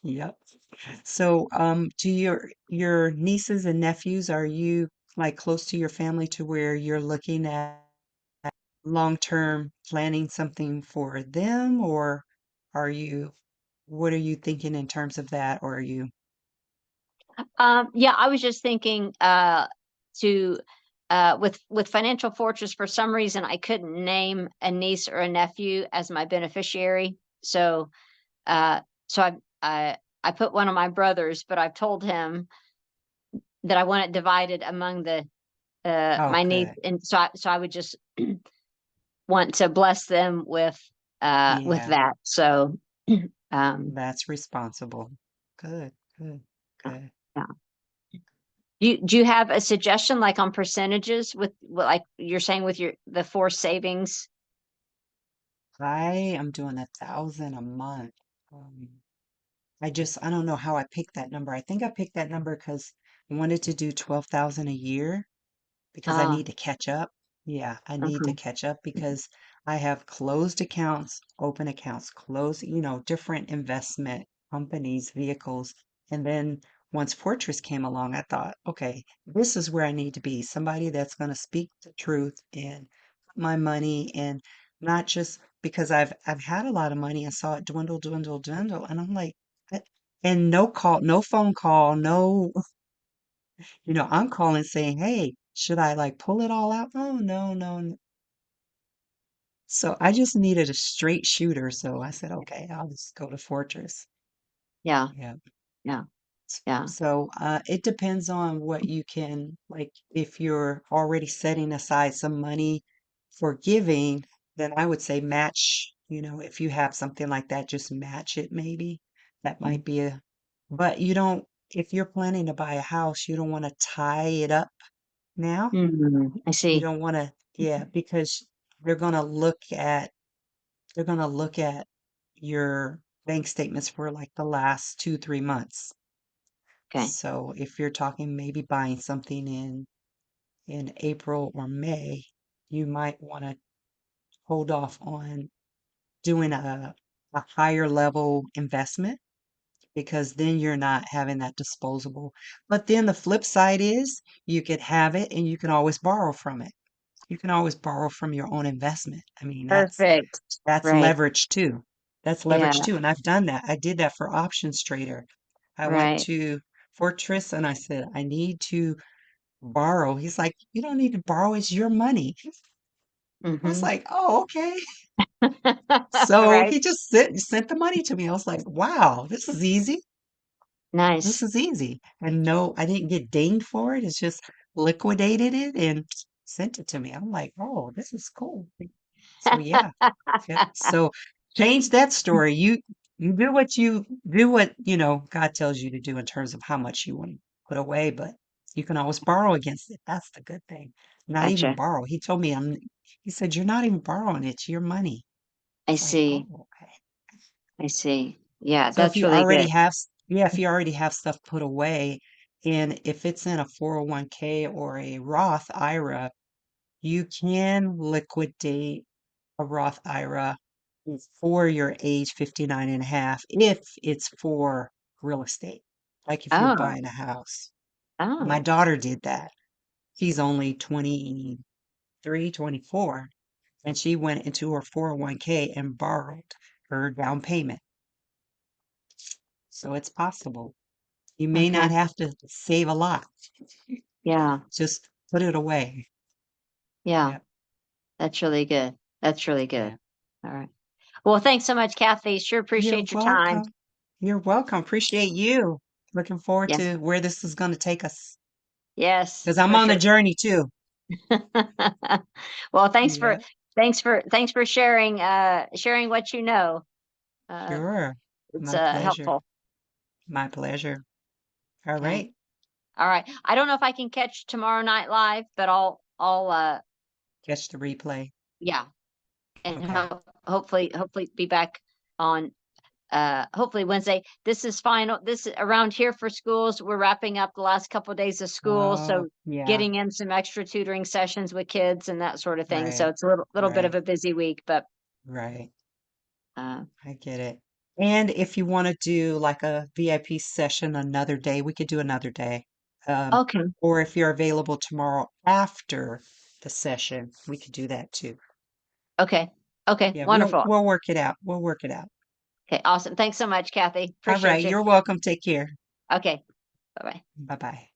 Speaker 1: Yep. So, do your nieces and nephews, are you like close to your family to where you're looking at long-term planning something for them, or are you, what are you thinking in terms of that? Or are you,
Speaker 5: yeah, I was just thinking to with Financial Fortress, for some reason I couldn't name a niece or a nephew as my beneficiary. So uh so I put one of my brothers, but I've told him that I want it divided among the
Speaker 1: oh,
Speaker 5: my niece,
Speaker 1: good.
Speaker 5: and so I would just want to bless them with
Speaker 1: Yeah,
Speaker 5: that. So um
Speaker 1: that's responsible. Good, good, good.
Speaker 5: yeah. Do you have a suggestion, like, on percentages like you're saying with the forced savings?
Speaker 1: I am doing 1,000 a month. Um, I don't know how I picked that number. I think I picked that number because I wanted to do 12,000 a year because I
Speaker 5: Ah,
Speaker 1: need to catch up. Yeah, I need to
Speaker 5: okay.
Speaker 1: catch up because I have closed accounts, open accounts, closed, different investment companies, vehicles. And then once Fortress came along, I thought, okay, this is where I need to be. Somebody that's going to speak the truth and put my money in, not just because I've had a lot of money and saw it dwindle, dwindle, dwindle. And I'm like, "What?" And no call, no phone call, no, I'm calling saying, hey, should I like pull it all out? Oh, no, no, no. So I just needed a straight shooter. So I said, okay, I'll just go to Fortress.
Speaker 5: Yeah,
Speaker 1: Yeah.
Speaker 5: yeah, yeah.
Speaker 1: So it depends on what you can, like, if you're already setting aside some money for giving, then I would say match, if you have something like that, just match it maybe. That
Speaker 5: Mm,
Speaker 1: might be but you don't, if you're planning to buy a house, you don't want to tie it up now.
Speaker 5: I
Speaker 1: You
Speaker 5: see.
Speaker 1: don't want to, yeah, because they're going to look at, they're going to look at your bank statements for like the last 2, 3 months.
Speaker 5: Okay.
Speaker 1: So if you're talking maybe buying something in April or May, you might want to hold off on doing a higher level investment because then you're not having that disposable. But then the flip side is you could have it and you can always borrow from it. You can always borrow from your own investment. I mean,
Speaker 5: Perfect.
Speaker 1: that's
Speaker 5: Right.
Speaker 1: leverage too. That's leverage
Speaker 5: Yeah.
Speaker 1: too. And I've done that. I did that for options trader. I went
Speaker 5: Right.
Speaker 1: to Fortress and I said, I need to borrow. He's like, you don't need to borrow. It's your money. I was
Speaker 5: Mm-hmm.
Speaker 1: like, oh, okay. So
Speaker 5: Right.
Speaker 1: he just sent the money to me. I was like, wow, this is easy. This
Speaker 5: Nice.
Speaker 1: is easy. And no, I didn't get dinged for it. It's just liquidated it and sent it to me. I'm like, oh, this is cool. So yeah. Yep. So change that story. You do what God tells you to do in terms of how much you want to put away, but you can always borrow against it. That's the good thing. Not even
Speaker 5: Gotcha.
Speaker 1: borrow. He told me he said, you're not even borrowing, it's your money.
Speaker 5: I
Speaker 1: It's like,
Speaker 5: see.
Speaker 1: oh, okay.
Speaker 5: I see. Yeah,
Speaker 1: So if
Speaker 5: that's
Speaker 1: you
Speaker 5: really
Speaker 1: already
Speaker 5: good.
Speaker 1: have yeah, if you already have stuff put away, and if it's in a 401k or a Roth IRA, you can liquidate a Roth IRA before your age 59 and a half if it's for real estate, like if you're
Speaker 5: Oh,
Speaker 1: buying a house. My
Speaker 5: oh,
Speaker 1: daughter did that. She's only 23, 24, and she went into her 401k and borrowed her down payment. So it's possible. You may
Speaker 5: okay.
Speaker 1: not have to save a lot.
Speaker 5: Yeah,
Speaker 1: Just put it away.
Speaker 5: yeah,
Speaker 1: Yep.
Speaker 5: that's really good. That's really
Speaker 1: Yeah.
Speaker 5: good. All right. Well, thanks so much, Kathy. Sure
Speaker 1: You're
Speaker 5: appreciate your time.
Speaker 1: welcome. You're welcome. Appreciate you. Looking forward
Speaker 5: Yes,
Speaker 1: to where this is going to take us
Speaker 5: yes,
Speaker 1: because I'm
Speaker 5: for
Speaker 1: on the
Speaker 5: sure.
Speaker 1: journey too.
Speaker 5: Well,
Speaker 1: Yeah.
Speaker 5: thanks for sharing sharing what you know. Uh
Speaker 1: Sure.
Speaker 5: it's
Speaker 1: My pleasure.
Speaker 5: helpful.
Speaker 1: My pleasure. All
Speaker 5: Okay.
Speaker 1: right.
Speaker 5: All right. I don't know if I can catch tomorrow night live, but I'll
Speaker 1: Catch the replay.
Speaker 5: yeah, and
Speaker 1: Okay.
Speaker 5: hopefully be back on hopefully Wednesday. This is final. This is around here for schools. We're wrapping up the last couple of days of school,
Speaker 1: Oh,
Speaker 5: so
Speaker 1: yeah.
Speaker 5: getting in some extra tutoring sessions with kids and that sort of thing. So
Speaker 1: Right.
Speaker 5: it's a little bit of
Speaker 1: Right.
Speaker 5: a busy week, but
Speaker 1: Right.
Speaker 5: uh
Speaker 1: I get it. And if you want to do like a VIP session another day, we could do another day. Um,
Speaker 5: okay.
Speaker 1: or if you're available tomorrow after the session, we could do that too.
Speaker 5: Okay. Okay.
Speaker 1: Yeah, we'll
Speaker 5: Wonderful.
Speaker 1: we'll work it out. We'll work it out.
Speaker 5: Okay. Awesome. Thanks so much, Kathy.
Speaker 1: All right.
Speaker 5: Appreciate you.
Speaker 1: You're welcome. Take care.
Speaker 5: Okay. Bye bye.
Speaker 1: Bye bye.